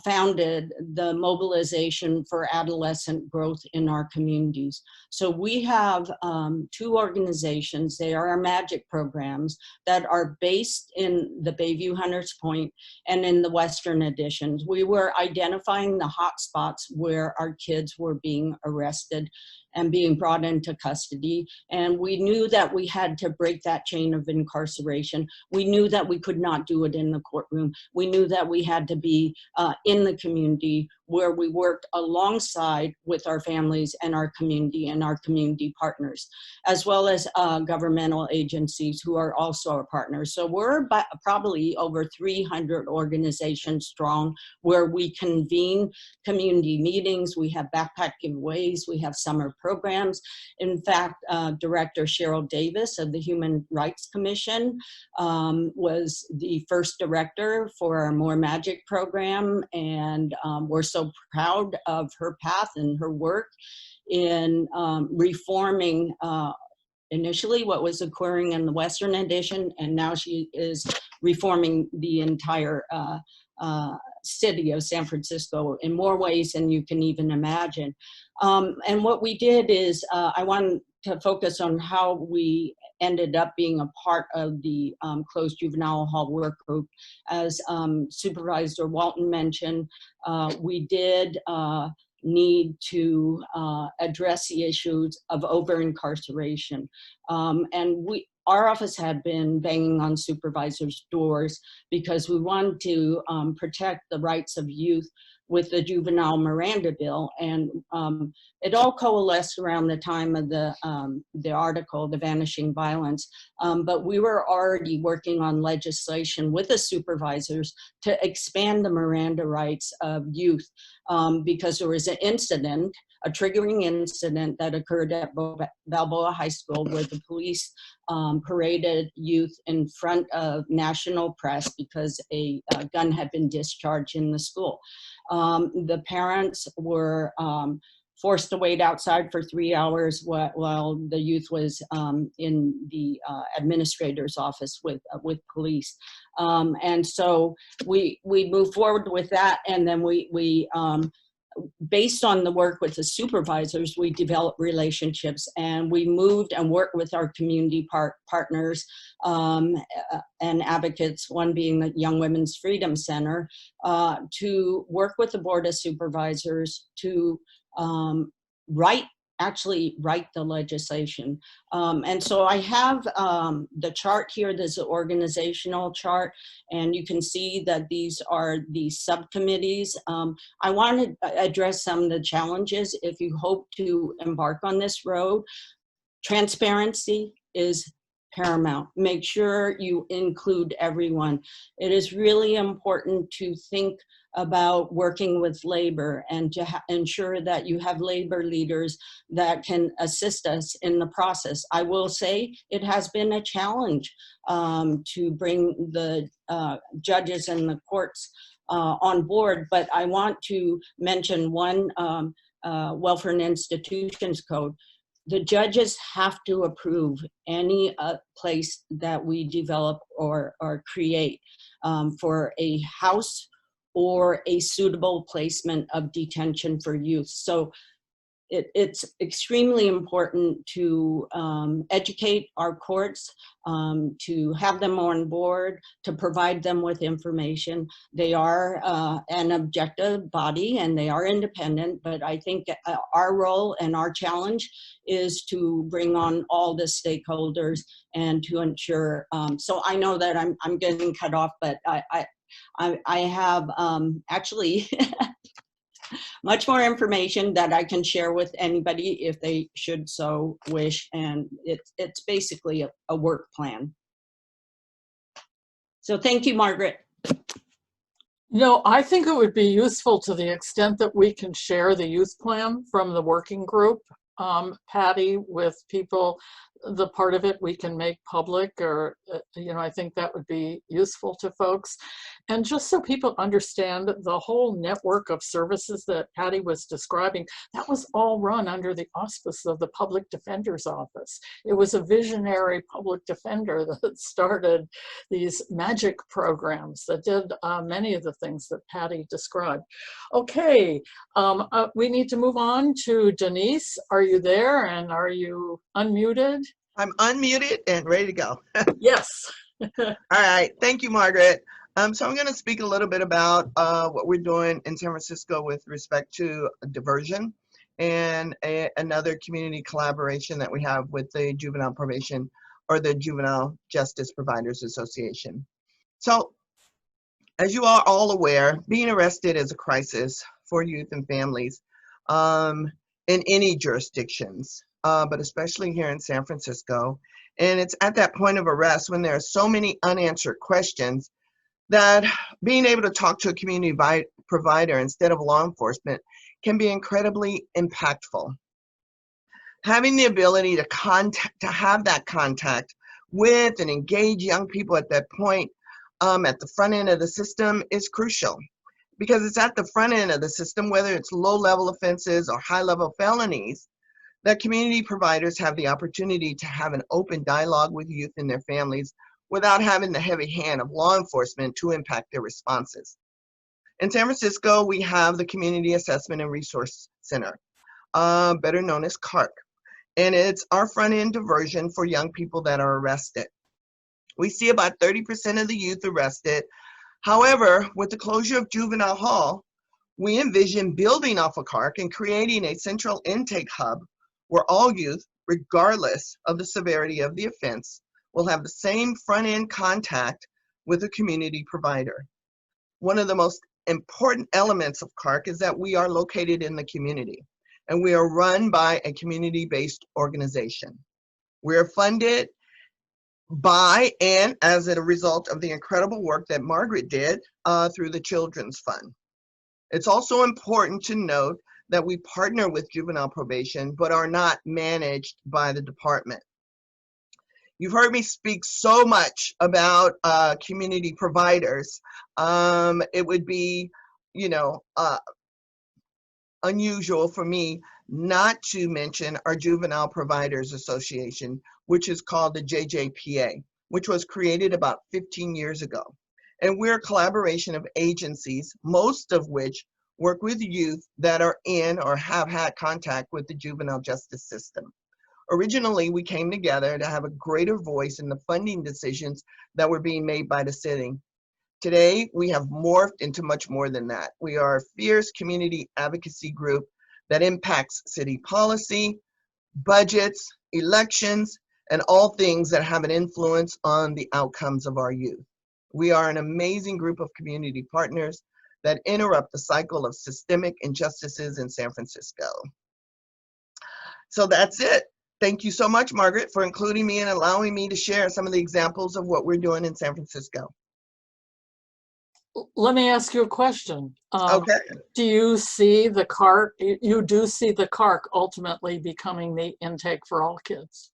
founded the Mobilization for Adolescent Growth in our communities. So we have 2 organizations. They are our MAGIC programs that are based in the Bayview Hunters Point and in the Western Additions. We were identifying the hot spots where our kids were being arrested and being brought into custody. And we knew that we had to break that chain of incarceration. We knew that we could not do it in the courtroom. We knew that we had to be in the community where we worked alongside with our families and our community partners, as well as governmental agencies who are also our partners. So we're probably over 300 organizations strong where we convene community meetings, we have backpack giveaways, we have summer programs. In fact, Director Cheryl Davis of the Human Rights Commission was the first director for our More Magic program, and we're so proud of her path and her work in reforming initially what was occurring in the Western Addition, and now she is reforming the entire city of San Francisco in more ways than you can even imagine. And what we did is I wanted to focus on how we ended up being a part of the Close Juvenile Hall work group. As Supervisor Walton mentioned, we did need to address the issues of over-incarceration. And our office had been banging on supervisors' doors because we wanted to protect the rights of youth with the Juvenile Miranda Bill, and it all coalesced around the time of the article, The Vanishing Violence, but we were already working on legislation with the supervisors to expand the Miranda rights of youth because there was an incident, a triggering incident that occurred at Balboa High School where the police paraded youth in front of national press because a gun had been discharged in the school. The parents were forced to wait outside for 3 hours while the youth was in the administrator's office with police. And so we moved forward with that, and then we based on the work with the supervisors, we developed relationships, and we moved and worked with our community partners and advocates, one being the Young Women's Freedom Center, to work with the Board of Supervisors to actually write the legislation. And so I have the chart here. There's an organizational chart, and you can see that these are the subcommittees. I want to address some of the challenges if you hope to embark on this road. Transparency is paramount. Make sure you include everyone. It is really important to think about working with labor and to ensure that you have labor leaders that can assist us in the process. I will say it has been a challenge to bring the judges and the courts on board, but I want to mention one Welfare and Institutions Code. The judges have to approve any place that we develop or create for a house or a suitable placement of detention for youth. So it's extremely important to educate our courts, to have them on board, to provide them with information. They are an objective body and they are independent, but I think our role and our challenge is to bring on all the stakeholders and to ensure, so I know that I'm getting cut off, but I have actually much more information that I can share with anybody if they should so wish, and it's basically a work plan. So thank you, Margaret. No, I think it would be useful to the extent that we can share the youth plan from the working group. Patty, with people, the part of it we can make public, or, I think that would be useful to folks. And just so people understand the whole network of services that Patty was describing, that was all run under the auspice of the Public Defender's Office. It was a visionary public defender that started these magic programs that did many of the things that Patty described. Okay, we need to move on to Denise. Are you there, and are you unmuted? I'm unmuted and ready to go. Yes. All right, thank you, Margaret. So I'm going to speak a little bit about what we're doing in San Francisco with respect to diversion and another community collaboration that we have with the Juvenile Probation, or the Juvenile Justice Providers Association. So, as you are all aware, being arrested is a crisis for youth and families in any jurisdictions, but especially here in San Francisco. And it's at that point of arrest when there are so many unanswered questions that being able to talk to a community provider instead of law enforcement can be incredibly impactful. Having the ability to have that contact with and engage young people at that point at the front end of the system is crucial, because it's at the front end of the system, whether it's low-level offenses or high-level felonies, that community providers have the opportunity to have an open dialogue with youth and their families without having the heavy hand of law enforcement to impact their responses. In San Francisco, we have the Community Assessment and Resource Center, better known as CARC, and it's our front-end diversion for young people that are arrested. We see about 30% of the youth arrested. However, with the closure of Juvenile Hall, we envision building off of CARC and creating a central intake hub where all youth, regardless of the severity of the offense, will have the same front-end contact with a community provider. One of the most important elements of CARC is that we are located in the community, and we are run by a community-based organization. We are funded by and as a result of the incredible work that Margaret did through the Children's Fund. It's also important to note that we partner with juvenile probation, but are not managed by the department. You've heard me speak so much about community providers. It would be, unusual for me not to mention our Juvenile Providers Association, which is called the JJPA, which was created about 15 years ago. And we're a collaboration of agencies, most of which work with youth that are in or have had contact with the juvenile justice system. Originally, we came together to have a greater voice in the funding decisions that were being made by the city. Today, we have morphed into much more than that. We are a fierce community advocacy group that impacts city policy, budgets, elections, and all things that have an influence on the outcomes of our youth. We are an amazing group of community partners that interrupt the cycle of systemic injustices in San Francisco. So that's it. Thank you so much, Margaret, for including me and allowing me to share some of the examples of what we're doing in San Francisco. Let me ask you a question. Okay. Do you see the CARC, you do see the CARC ultimately becoming the intake for all kids?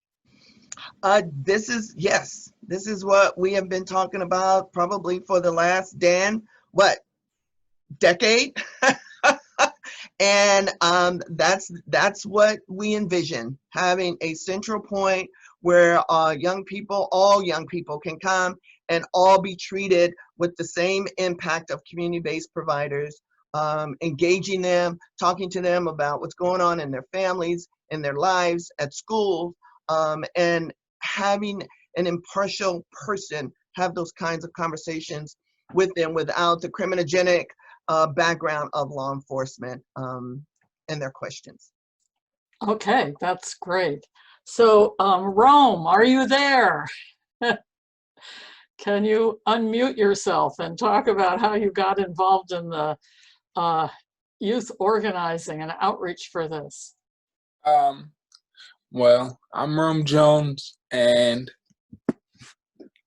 Yes, this is what we have been talking about probably for the last, Dan, what, decade? And that's what we envision, having a central point where all young people can come and all be treated with the same impact of community-based providers, engaging them, talking to them about what's going on in their families, in their lives, at school, and having an impartial person have those kinds of conversations with them without the criminogenic background of law enforcement and their questions. Okay, that's great. So Rome, are you there? Can you unmute yourself and talk about how you got involved in the youth organizing and outreach for this? Well, I'm Rome Jones, and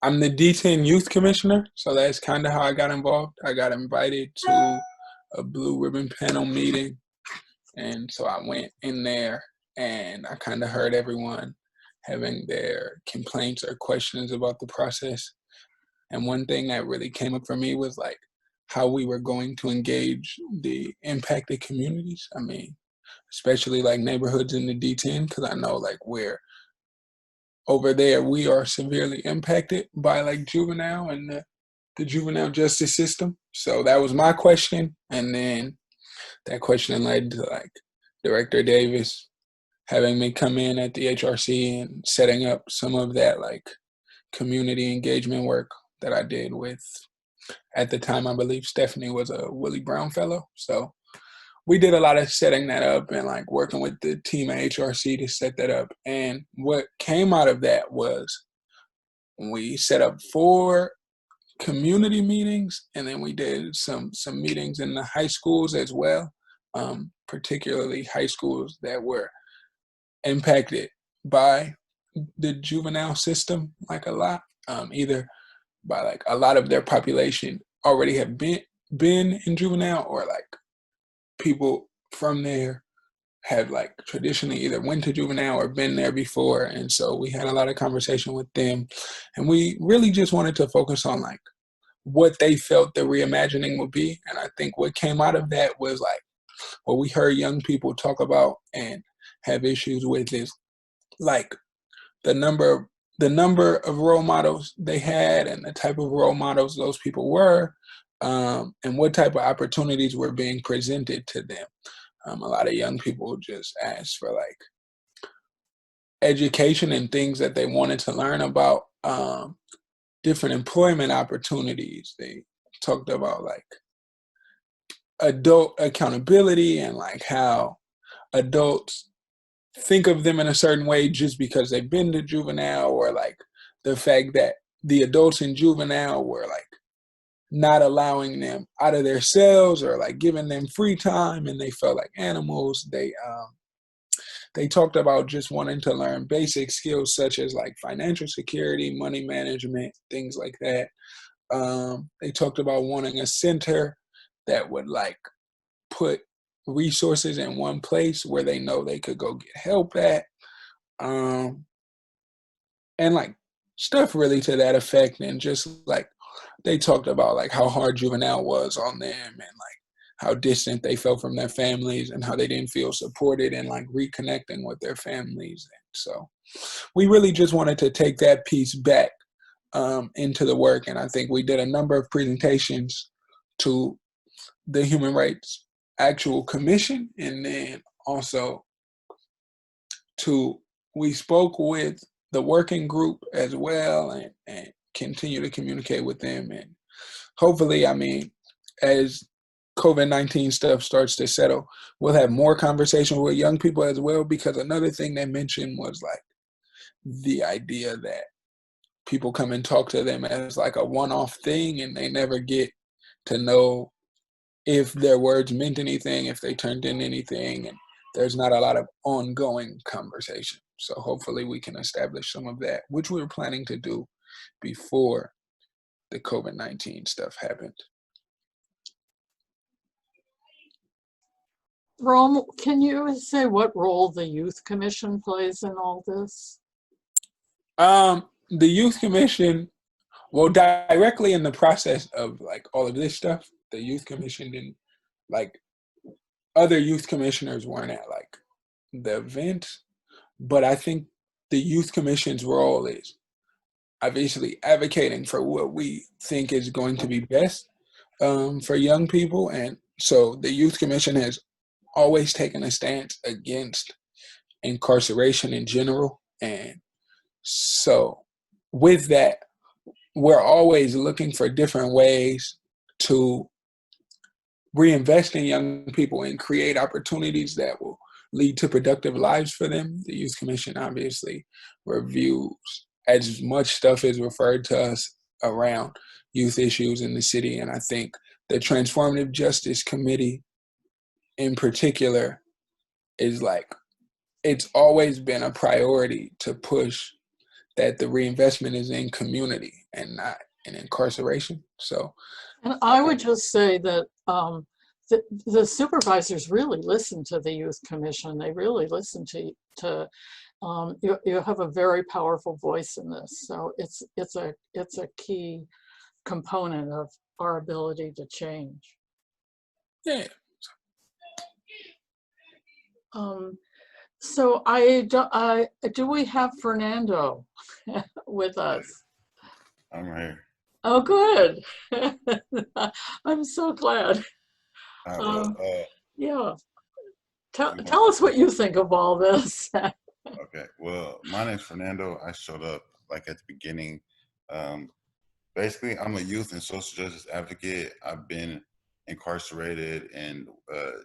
I'm the D10 Youth Commissioner, so that's kind of how I got involved. I got invited to a Blue Ribbon panel meeting, and so I went in there and I kind of heard everyone having their complaints or questions about the process. And one thing that really came up for me was like how we were going to engage the impacted communities. I mean, especially like neighborhoods in the D10, because I know like where over there we are severely impacted by like juvenile and the juvenile justice system. So that was my question. And then that question led to like Director Davis having me come in at the HRC and setting up some of that like community engagement work that I did with, at the time, I believe Stephanie was a Willie Brown fellow. So we did a lot of setting that up and like working with the team at HRC to set that up. And what came out of that was we set up 4 community meetings, and then we did some meetings in the high schools as well, particularly high schools that were impacted by the juvenile system, like a lot, either by like a lot of their population already have been in juvenile, or like people from there have like traditionally either went to juvenile or been there before. And so we had a lot of conversation with them, and we really just wanted to focus on like what they felt the reimagining would be. And I think what came out of that was like what we heard young people talk about and have issues with is like the number of role models they had and the type of role models those people were, and what type of opportunities were being presented to them. A lot of young people just asked for like education and things that they wanted to learn about, different employment opportunities. They talked about like adult accountability and like how adults think of them in a certain way just because they've been to juvenile, or like the fact that the adults in juvenile were like not allowing them out of their cells or like giving them free time, and they felt like animals. They talked about just wanting to learn basic skills such as like financial security, money management, things like that. They talked about wanting a center that would like put resources in one place where they know they could go get help at, and like stuff really to that effect. And just like they talked about like how hard juvenile was on them, and like how distant they felt from their families, and how they didn't feel supported, and like reconnecting with their families. And so we really just wanted to take that piece back into the work. And I think we did a number of presentations to the Human Rights Actual Commission, and then also we spoke with the working group as well, and continue to communicate with them. And hopefully, I mean, as COVID-19 stuff starts to settle, we'll have more conversation with young people as well, because another thing they mentioned was like the idea that people come and talk to them as like a one-off thing, and they never get to know if their words meant anything, if they turned in anything, and there's not a lot of ongoing conversation. So hopefully we can establish some of that, which we were planning to do before the COVID-19 stuff happened. Rome, can you say what role the Youth Commission plays in all this? The Youth Commission, well, directly in the process of like all of this stuff, the Youth Commission didn't, like, other youth commissioners weren't at like the event, but I think the Youth Commission's role is obviously advocating for what we think is going to be best for young people. And so the Youth Commission has always taken a stance against incarceration in general. And so with that, we're always looking for different ways to reinvest in young people and create opportunities that will lead to productive lives for them. The Youth Commission obviously reviews as much stuff as referred to us around youth issues in the city. And I think the Transformative Justice Committee in particular is like, it's always been a priority to push that the reinvestment is in community and not in incarceration. So, and I would just say that the supervisors really listen to the youth commission. They really listen to you have a very powerful voice in this. So it's a key component of our ability to change. Yeah. So do we have Fernando with us? I'm right here. Oh, good. I'm so glad. Well, Yeah. Tell us what you think of all this. okay. Well, my name's Fernando. I showed up like at the beginning. Basically, I'm a youth and social justice advocate. I've been incarcerated in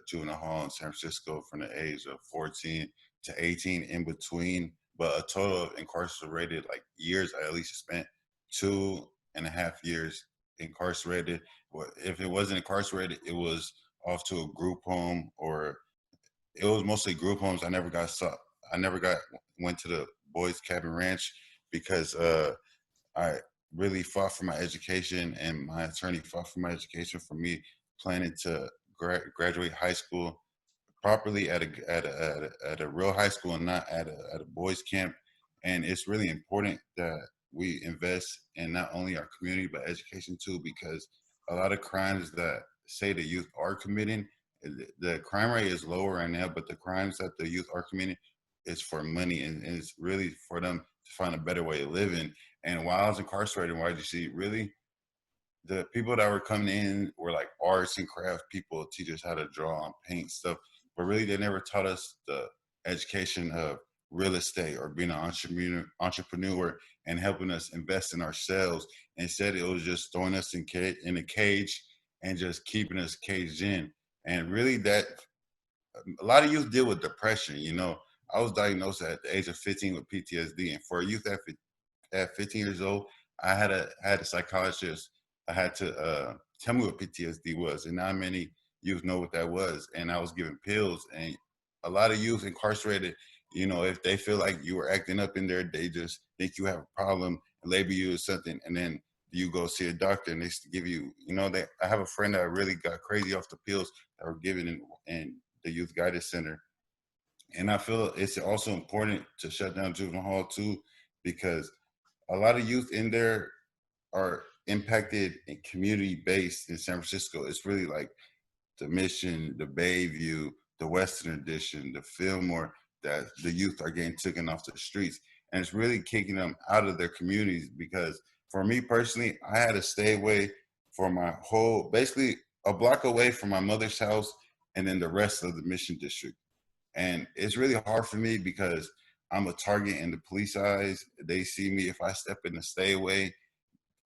Juvenile Hall in San Francisco from the age of 14 to 18 in between, but a total of incarcerated like years. I at least spent 2.5 years incarcerated. Well, if it wasn't incarcerated, it was off to a group home, or it was mostly group homes. I never went to the boys cabin ranch because I really fought for my education, and my attorney fought for my education for me planning to graduate high school properly at a real high school and not at a boys camp. And it's really important that we invest in not only our community but education too, because a lot of crimes that say the youth are committing, the crime rate is lower right now, but the crimes that the youth are committing is for money, and it's really for them to find a better way of living. And while I was incarcerated in YGC, really, the people that were coming in were like arts and craft people, teach us how to draw and paint stuff, but really they never taught us the education of real estate or being an entrepreneur and helping us invest in ourselves. Instead, it was just throwing us in a cage and just keeping us caged in. And really that, a lot of youth deal with depression. You know, I was diagnosed at the age of 15 with PTSD, and for a youth at 15 years old, I had a psychologist. I had to tell me what PTSD was, and not many youth know what that was. And I was given pills, and a lot of youth incarcerated, you know, if they feel like you were acting up in there, they just think you have a problem and label you as something, and then you go see a doctor and they give you, you know, I have a friend that really got crazy off the pills that were given in the Youth Guidance Center. And I feel it's also important to shut down Juvenile Hall too, because a lot of youth in there are impacted and community-based in San Francisco. It's really like the Mission, the Bayview, the Western Addition, the Fillmore, that the youth are getting taken off the streets. And it's really kicking them out of their communities, because for me personally, I had to stay away for my whole, basically a block away from my mother's house and then the rest of the Mission District. And it's really hard for me because I'm a target in the police eyes. They see me, if I step in and stay away,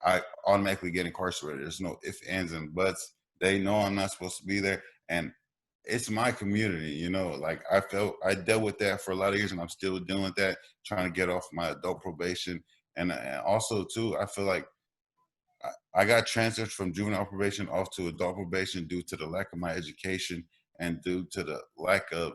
I automatically get incarcerated. There's no ifs, ands, and buts. They know I'm not supposed to be there. And it's my community, you know, like I dealt with that for a lot of years, and I'm still dealing with that, trying to get off my adult probation. And also too, I feel like I got transferred from juvenile probation off to adult probation due to the lack of my education and due to the lack of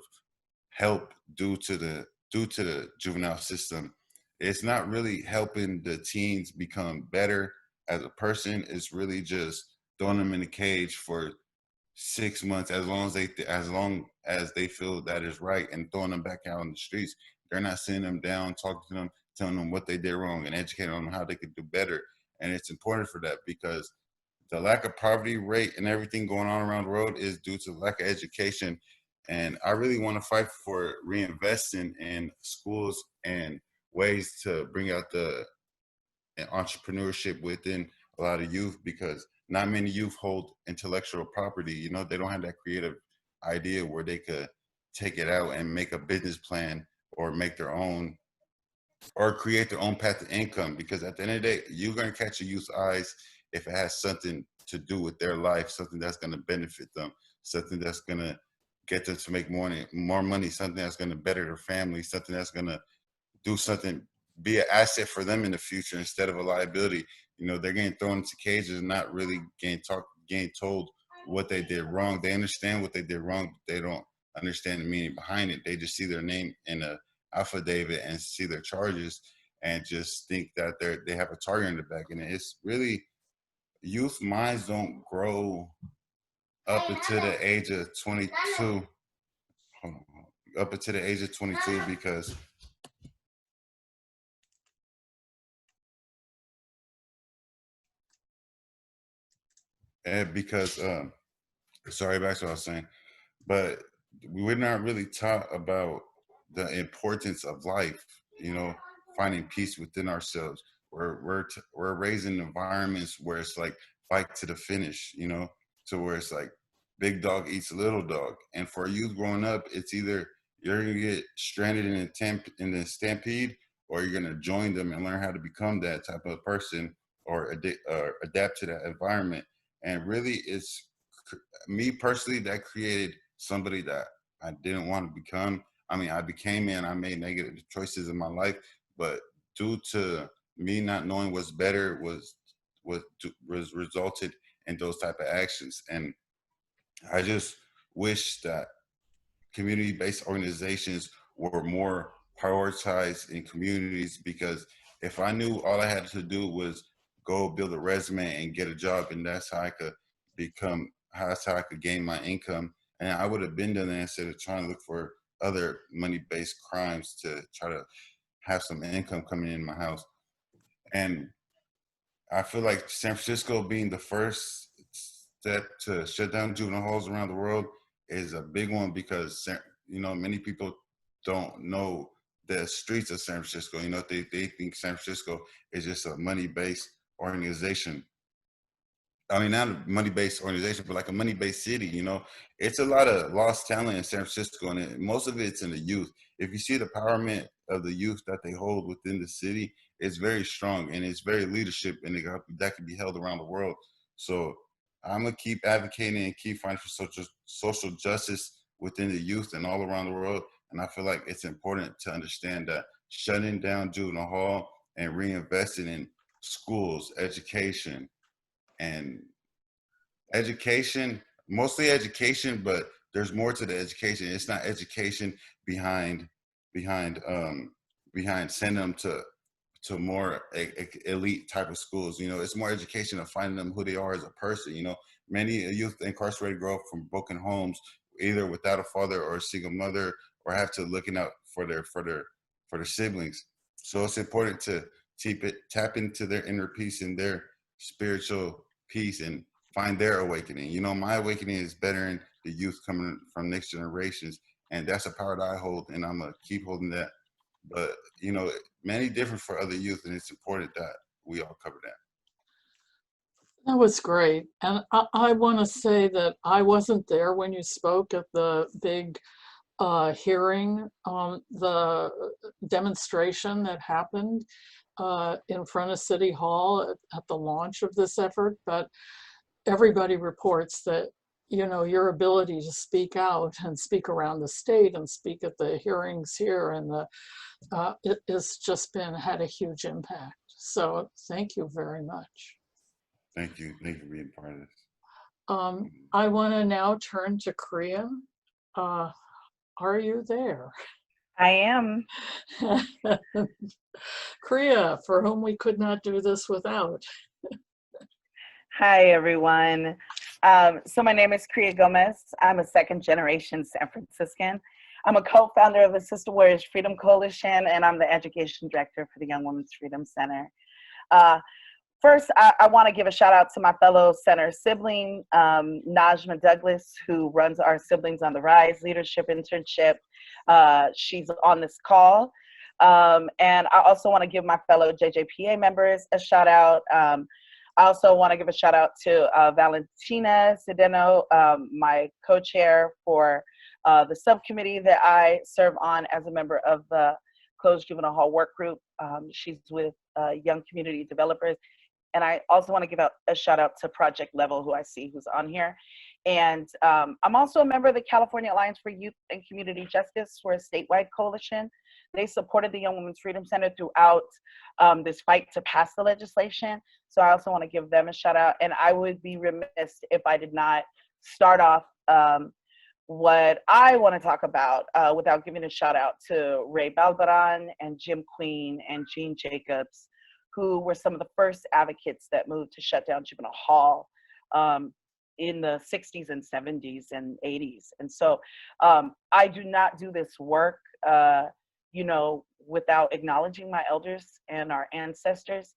help due to the juvenile system. It's not really helping the teens become better as a person. It's really just throwing them in a cage for 6 months, as long as they feel that is right, and throwing them back out on the streets. They're not sitting them down, talking to them, telling them what they did wrong, and educating them on how they could do better. And it's important for that, because the lack of poverty rate and everything going on around the world is due to lack of education. And I really want to fight for reinvesting in schools and ways to bring out the entrepreneurship within a lot of youth, because not many youth hold intellectual property. You know, they don't have that creative idea where they could take it out and make a business plan or make their own, or create their own path to income. Because at the end of the day, you're going to catch a youth's eyes if it has something to do with their life, something that's going to benefit them, something that's going to get them to make more money, something that's going to better their family, something that's going to do something, be an asset for them in the future instead of a liability. You know, they're getting thrown into cages and not really getting told what they did wrong. They understand what they did wrong, but they don't understand the meaning behind it. They just see their name in a affidavit and see their charges and just think that they have a target in the back. And it's really, youth minds don't grow up until the age of 22. Hold on, up until the age of 22 because sorry, back to what I was saying, but we're not really taught about the importance of life, you know, finding peace within ourselves. We're raised in environments where it's like fight to the finish, you know, to where it's like big dog eats little dog. And for youth growing up, it's either you're gonna get stranded in a stampede, or you're gonna join them and learn how to become that type of person or adapt to that environment. And really, it's me personally that created somebody that I didn't want to become. I mean, I became and I made negative choices in my life, but due to me not knowing what's better was resulted in those type of actions. And I just wish that community-based organizations were more prioritized in communities, because if I knew all I had to do was go build a resume and get a job, and that's how I could that's how I could gain my income, and I would have been done that instead of trying to look for other money-based crimes to try to have some income coming in my house. And I feel like San Francisco being the first step to shut down juvenile halls around the world is a big one, because, you know, many people don't know the streets of San Francisco. You know, they think San Francisco is just a money-based organization. I mean, not a money-based organization, but like a money-based city. You know, it's a lot of lost talent in San Francisco, and most of it's in the youth. If you see the empowerment of the youth that they hold within the city, it's very strong and it's very leadership, and that can be held around the world. So I'm gonna keep advocating and keep fighting for social justice within the youth and all around the world. And I feel like it's important to understand that shutting down juvenile hall and reinvesting in schools, and education, mostly education, but there's more to the education. It's not education behind sending them to more elite type of schools. You know, it's more education of finding them who they are as a person. You know, many youth incarcerated grow up from broken homes, either without a father or a single mother, or have to looking out for their siblings. So it's important to tap into their inner peace and their spiritual peace and find their awakening. You know, my awakening is bettering the youth coming from next generations, and that's a power that I hold, and I'm gonna keep holding that. But you know, many different for other youth, and it's important that we all cover that. That was great. And I want to say that I wasn't there when you spoke at the big hearing, the demonstration that happened in front of City Hall at the launch of this effort, but everybody reports that, you know, your ability to speak out and speak around the state and speak at the hearings here and it has just had a huge impact. So thank you very much. Thank you for being part of this. I want to now turn to Kriya. Are you there? I am. Kriya, for whom we could not do this without. Hi, everyone. So my name is Kriya Gomez. I'm a second-generation San Franciscan. I'm a co-founder of the Sister Warriors Freedom Coalition, and I'm the education director for the Young Women's Freedom Center. First, I want to give a shout out to my fellow center sibling, Najma Douglas, who runs our Siblings on the Rise leadership internship. She's on this call. And I also want to give my fellow JJPA members a shout out. I also want to give a shout out to Valentina Cedeno, my co-chair for the subcommittee that I serve on as a member of the Close Juvenile Hall work group. She's with Young Community Developers. And I also want to give a shout out to Project Level, who I see who's on here. And I'm also a member of the California Alliance for Youth and Community Justice, for a statewide coalition. They supported the Young Women's Freedom Center throughout this fight to pass the legislation. So I also want to give them a shout out. And I would be remiss if I did not start off what I want to talk about without giving a shout out to Ray Balbaran and Jim Queen and Jean Jacobs, who were some of the first advocates that moved to shut down Juvenile Hall. in the 60s and 70s and 80s. And so I do not do this work, without acknowledging my elders and our ancestors,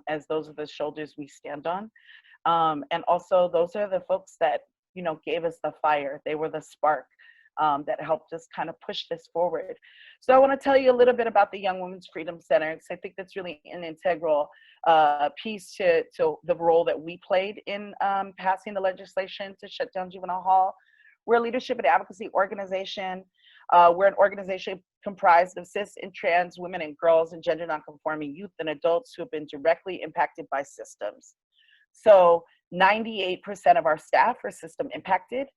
as those are the shoulders we stand on. And also those are the folks that, gave us the fire. They were the spark that helped us kind of push this forward. So I want to tell you a little bit about the Young Women's Freedom Center, because I think that's really an integral piece to the role that we played in passing the legislation to shut down Juvenile Hall. We're a leadership and advocacy organization. We're an organization comprised of cis and trans women and girls and gender nonconforming youth and adults who have been directly impacted by systems. So 98% of our staff are system impacted.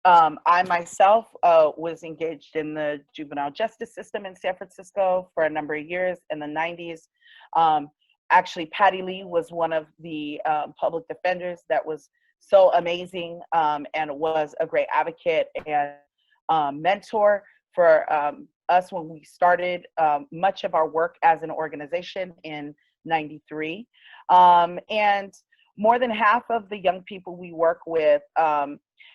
I myself was engaged in the juvenile justice system in San Francisco for a number of years in the 90s. Actually, Patty Lee was one of the public defenders that was so amazing and was a great advocate and mentor for us when we started much of our work as an organization in '93. And more than half of the young people we work with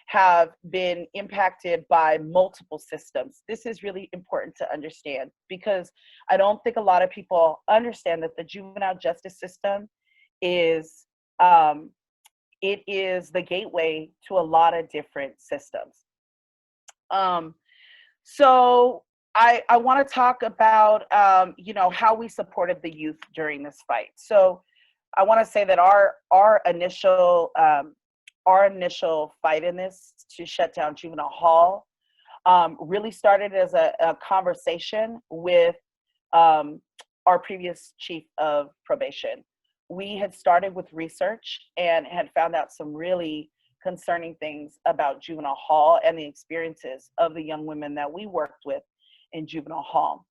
have been impacted by multiple systems. This is really important to understand, because I don't think a lot of people understand that the juvenile justice system is it is the gateway to a lot of different systems. So I want to talk about how we supported the youth during this fight. So I want to say that our initial fight in this to shut down Juvenile Hall really started as a conversation with our previous chief of probation. We had started with research and had found out some really concerning things about Juvenile Hall and the experiences of the young women that we worked with in Juvenile Hall.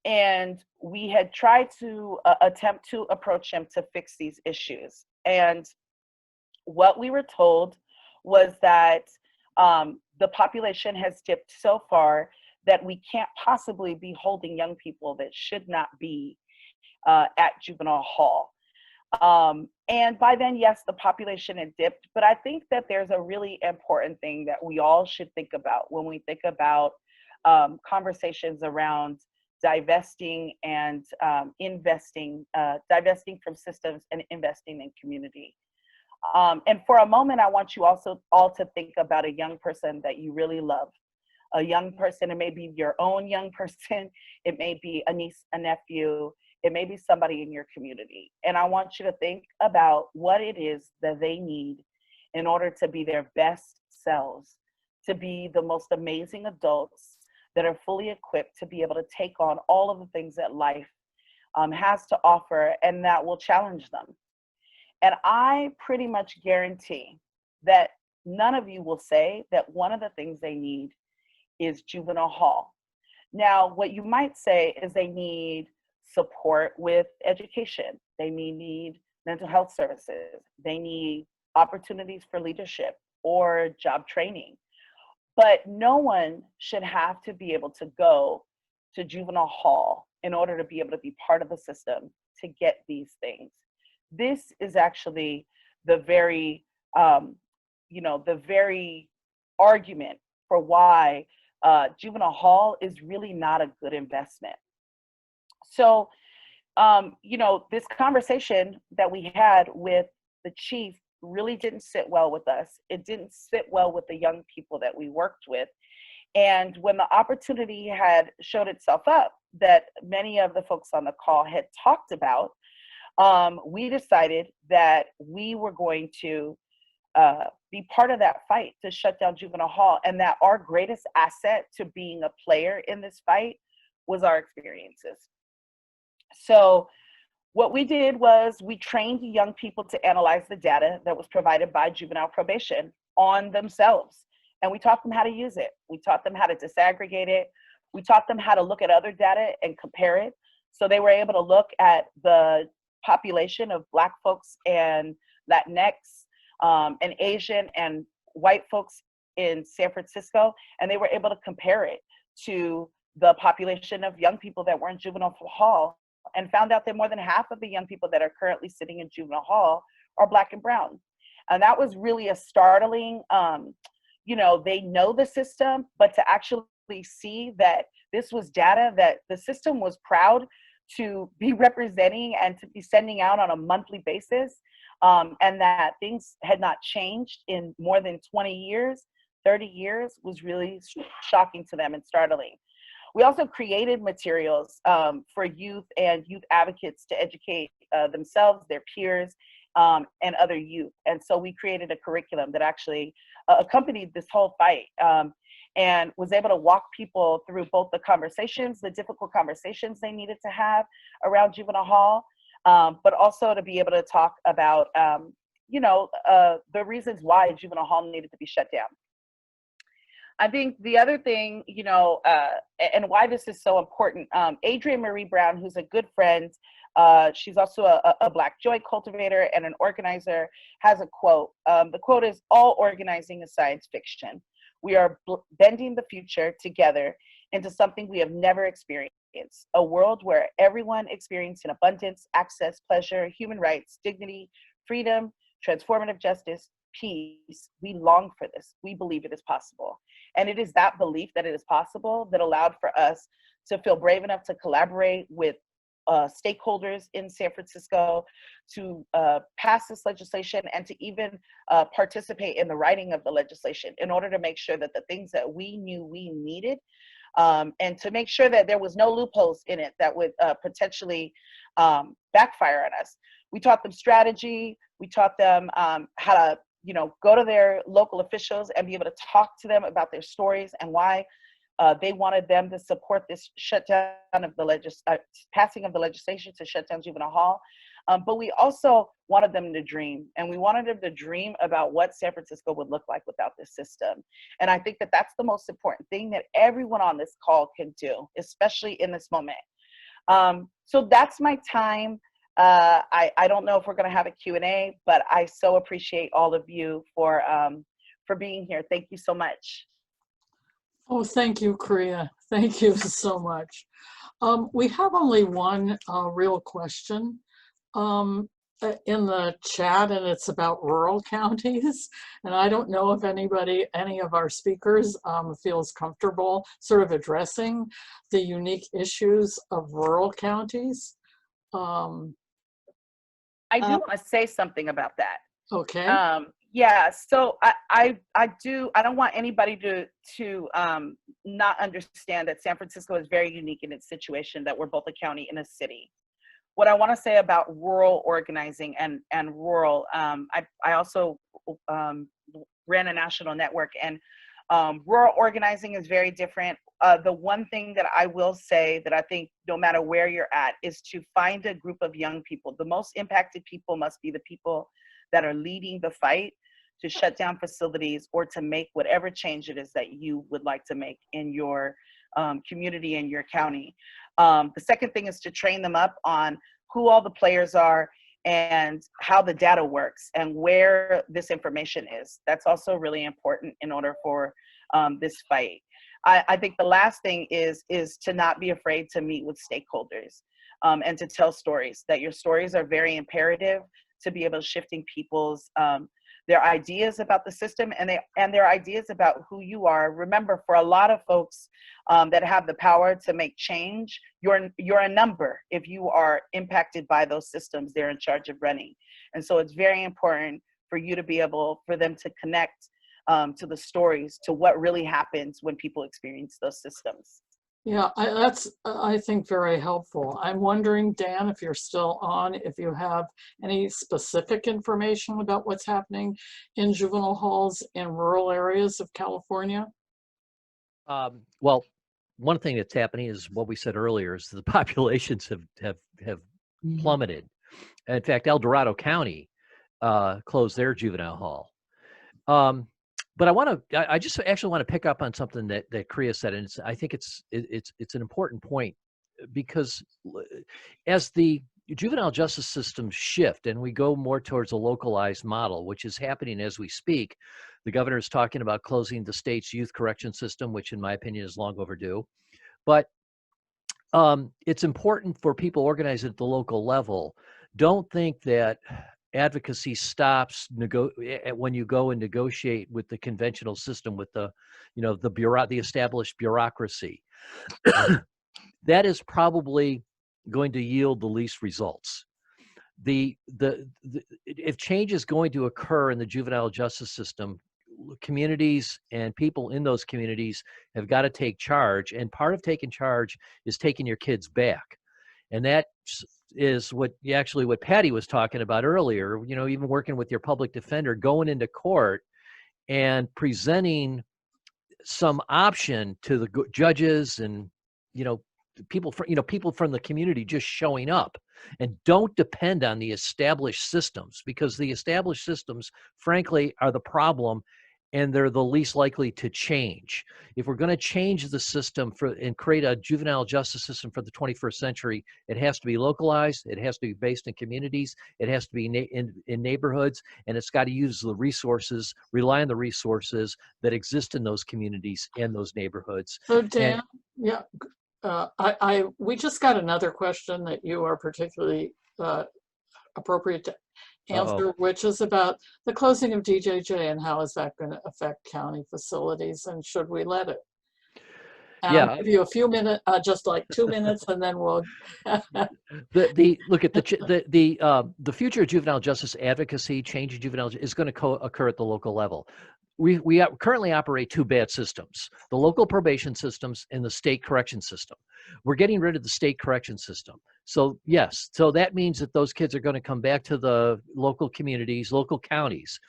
And we had tried to attempt to approach them to fix these issues. And what we were told was that the population has dipped so far that we can't possibly be holding young people that should not be at Juvenile Hall. And by then, yes, the population had dipped, but I think that there's a really important thing that we all should think about when we think about conversations around divesting and investing, divesting from systems and investing in community. And for a moment, I want you also all to think about a young person that you really love. A young person, it may be your own young person, it may be a niece, a nephew, it may be somebody in your community. And I want you to think about what it is that they need in order to be their best selves, to be the most amazing adults that are fully equipped to be able to take on all of the things that life has to offer and that will challenge them. And I pretty much guarantee that none of you will say that one of the things they need is Juvenile Hall. Now, what you might say is they need support with education. They may need mental health services. They need opportunities for leadership or job training. But no one should have to be able to go to Juvenile Hall in order to be able to be part of the system to get these things. This is actually the very, the very argument for why Juvenile Hall is really not a good investment. So, this conversation that we had with the chief really didn't sit well with us. It didn't sit well with the young people that we worked with. And when the opportunity had showed itself up that many of the folks on the call had talked about, we decided that we were going to be part of that fight to shut down Juvenile Hall, and that our greatest asset to being a player in this fight was our experiences. So what we did was we trained young people to analyze the data that was provided by juvenile probation on themselves. And we taught them how to use it. We taught them how to disaggregate it. We taught them how to look at other data and compare it. So they were able to look at the population of Black folks and Latinx and Asian and white folks in San Francisco, and they were able to compare it to the population of young people that were in Juvenile Hall, and found out that more than half of the young people that are currently sitting in Juvenile Hall are Black and brown. And that was really a startling, you know, they know the system, but to actually see that this was data that the system was proud to be representing and to be sending out on a monthly basis, and that things had not changed in more than 20 years, 30 years, was really shocking to them and startling. We also created materials for youth and youth advocates to educate themselves, their peers, and other youth. And so we created a curriculum that actually accompanied this whole fight, and was able to walk people through both the conversations, the difficult conversations they needed to have around juvenile hall, but also to be able to talk about, you know, the reasons why juvenile hall needed to be shut down. I think the other thing, you know, and why this is so important, Adrienne Marie Brown, who's a good friend, she's also a Black joy cultivator and an organizer, has a quote. The quote is, "All organizing is science fiction. We are bending the future together into something we have never experienced, a world where everyone experiencing abundance, access, pleasure, human rights, dignity, freedom, transformative justice, peace. We long for this. We believe it is possible." And it is that belief that it is possible that allowed for us to feel brave enough to collaborate with stakeholders in San Francisco to pass this legislation and to even participate in the writing of the legislation in order to make sure that the things that we knew we needed, and to make sure that there was no loopholes in it that would potentially backfire on us. We taught them strategy. We taught them how to, you know, go to their local officials and be able to talk to them about their stories and why they wanted them to support this shutdown of the passing of the legislation to shut down juvenile hall. But we also wanted them to dream, and we wanted them to dream about what San Francisco would look like without this system. And I think that that's the most important thing that everyone on this call can do, especially in this moment. So that's my time. I don't know if we're going to have a Q&A, but I so appreciate all of you for being here. Thank you so much. Oh, thank you, Kriya. Thank you so much. We have only one real question in the chat, and it's about rural counties. And I don't know if any of our speakers feels comfortable sort of addressing the unique issues of rural counties. I do want to say something about that. Okay. Yeah, so I don't want anybody to not understand that San Francisco is very unique in its situation, that we're both a county and a city. What I want to say about rural organizing and rural, I also ran a national network, and rural organizing is very different. The one thing that I will say that I think no matter where you're at is to find a group of young people. The most impacted people must be the people that are leading the fight to shut down facilities or to make whatever change it is that you would like to make in your community and your county. The second thing is to train them up on who all the players are and how the data works and where this information is. That's also really important in order for this fight. I think the last thing is to not be afraid to meet with stakeholders and to tell stories, that your stories are very imperative to be able to shifting people's their ideas about the system and their ideas about who you are. Remember, for a lot of folks that have the power to make change, you're a number if you are impacted by those systems they're in charge of running. And so it's very important for you to be able for them to connect to the stories, to what really happens when people experience those systems. Yeah, that's, I think, very helpful. I'm wondering, Dan, if you're still on, if you have any specific information about what's happening in juvenile halls in rural areas of California? Well, one thing that's happening is what we said earlier, is the populations have plummeted. In fact, El Dorado County closed their juvenile hall. But I just actually want to pick up on something that Kriya said, and I think it's an important point, because as the juvenile justice systems shift and we go more towards a localized model, which is happening as we speak, the governor is talking about closing the state's youth correction system, which in my opinion is long overdue. But it's important for people organized at the local level. Don't think that advocacy stops when you go and negotiate with the conventional system, with the, the established bureaucracy. That is probably going to yield the least results. If change is going to occur in the juvenile justice system, communities and people in those communities have got to take charge. And part of taking charge is taking your kids back. And that is what Patty was talking about earlier, even working with your public defender, going into court and presenting some option to the judges and, people from the community, just showing up. And don't depend on the established systems, because the established systems, frankly, are the problem, and they're the least likely to change. If we're going to change the system and create a juvenile justice system for the 21st century, it has to be localized, it has to be based in communities, it has to be in neighborhoods, and it's got to use the resources, rely on the resources that exist in those communities and those neighborhoods. So Dan, we just got another question that you are particularly appropriate to answer, which is about the closing of DJJ and how is that going to affect county facilities, and should we let it? And I'll give you a few minutes, just like 2 minutes, and then we'll. Look at the future of juvenile justice advocacy, change in juvenile is going to occur at the local level. We currently operate two bad systems: the local probation systems and the state correction system. We're getting rid of the state correction system. So yes, so that means that those kids are going to come back to the local communities, local counties.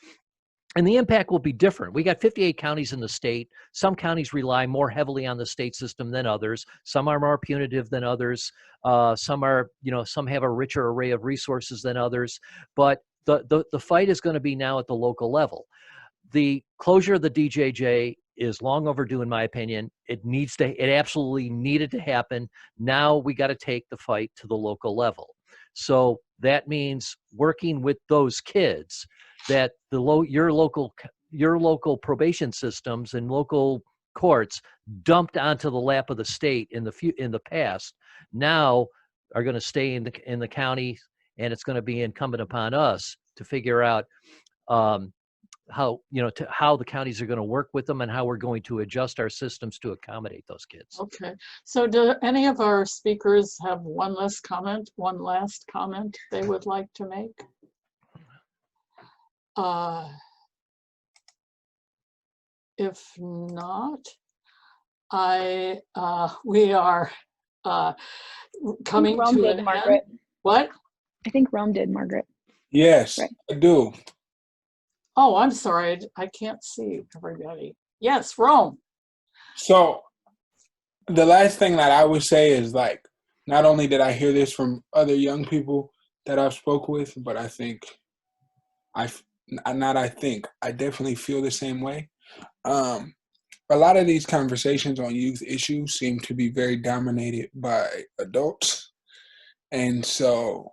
And the impact will be different. We got 58 counties in the state. Some counties rely more heavily on the state system than others. Some are more punitive than others. Some have a richer array of resources than others. But the fight is going to be now at the local level. The closure of the DJJ is long overdue, in my opinion. It absolutely needed to happen. Now we got to take the fight to the local level. So that means working with those kids that your local probation systems and local courts dumped onto the lap of the state in the past now are going to stay in the county, and it's going to be incumbent upon us to figure out how the counties are going to work with them and how we're going to adjust our systems to accommodate those kids. Okay, so do any of our speakers have one last comment they would like to make? If not, we are coming to an end. What? I think Rome did, Margaret. Yes, right. I do. Oh, I'm sorry. I can't see everybody. Yes, Rome. So the last thing that I would say is, like, not only did I hear this from other young people that I've spoke with, but I definitely feel the same way. A lot of these conversations on youth issues seem to be very dominated by adults. And so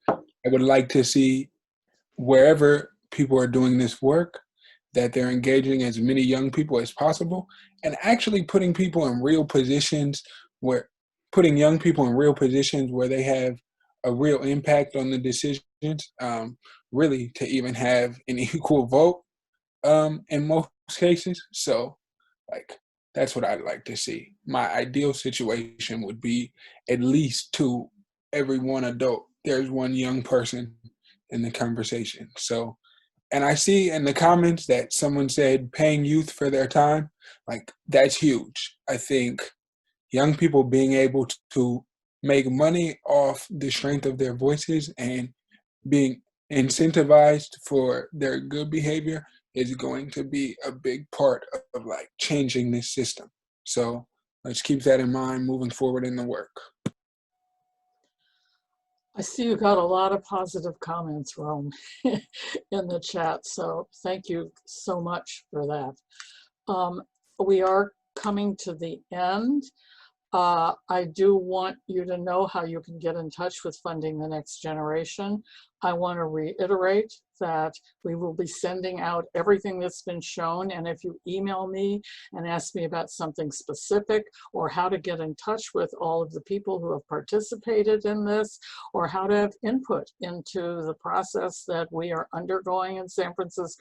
I would like to see wherever people are doing this work, that they're engaging as many young people as possible, and actually putting young people in real positions where they have a real impact on the decisions, really to even have an equal vote in most cases. So, like, that's what I'd like to see. My ideal situation would be at least to every one adult, there's one young person in the conversation. So, and I see in the comments that someone said paying youth for their time, like, that's huge. I think young people being able to make money off the strength of their voices and being incentivized for their good behavior is going to be a big part of like changing this system. So let's keep that in mind moving forward in the work. I see you got a lot of positive comments, Rome, in the chat. So thank you so much for that. We are coming to the end. I do want you to know how you can get in touch with Funding the Next Generation. I want to reiterate that we will be sending out everything that's been shown. And if you email me and ask me about something specific, or how to get in touch with all of the people who have participated in this, or how to have input into the process that we are undergoing in San Francisco,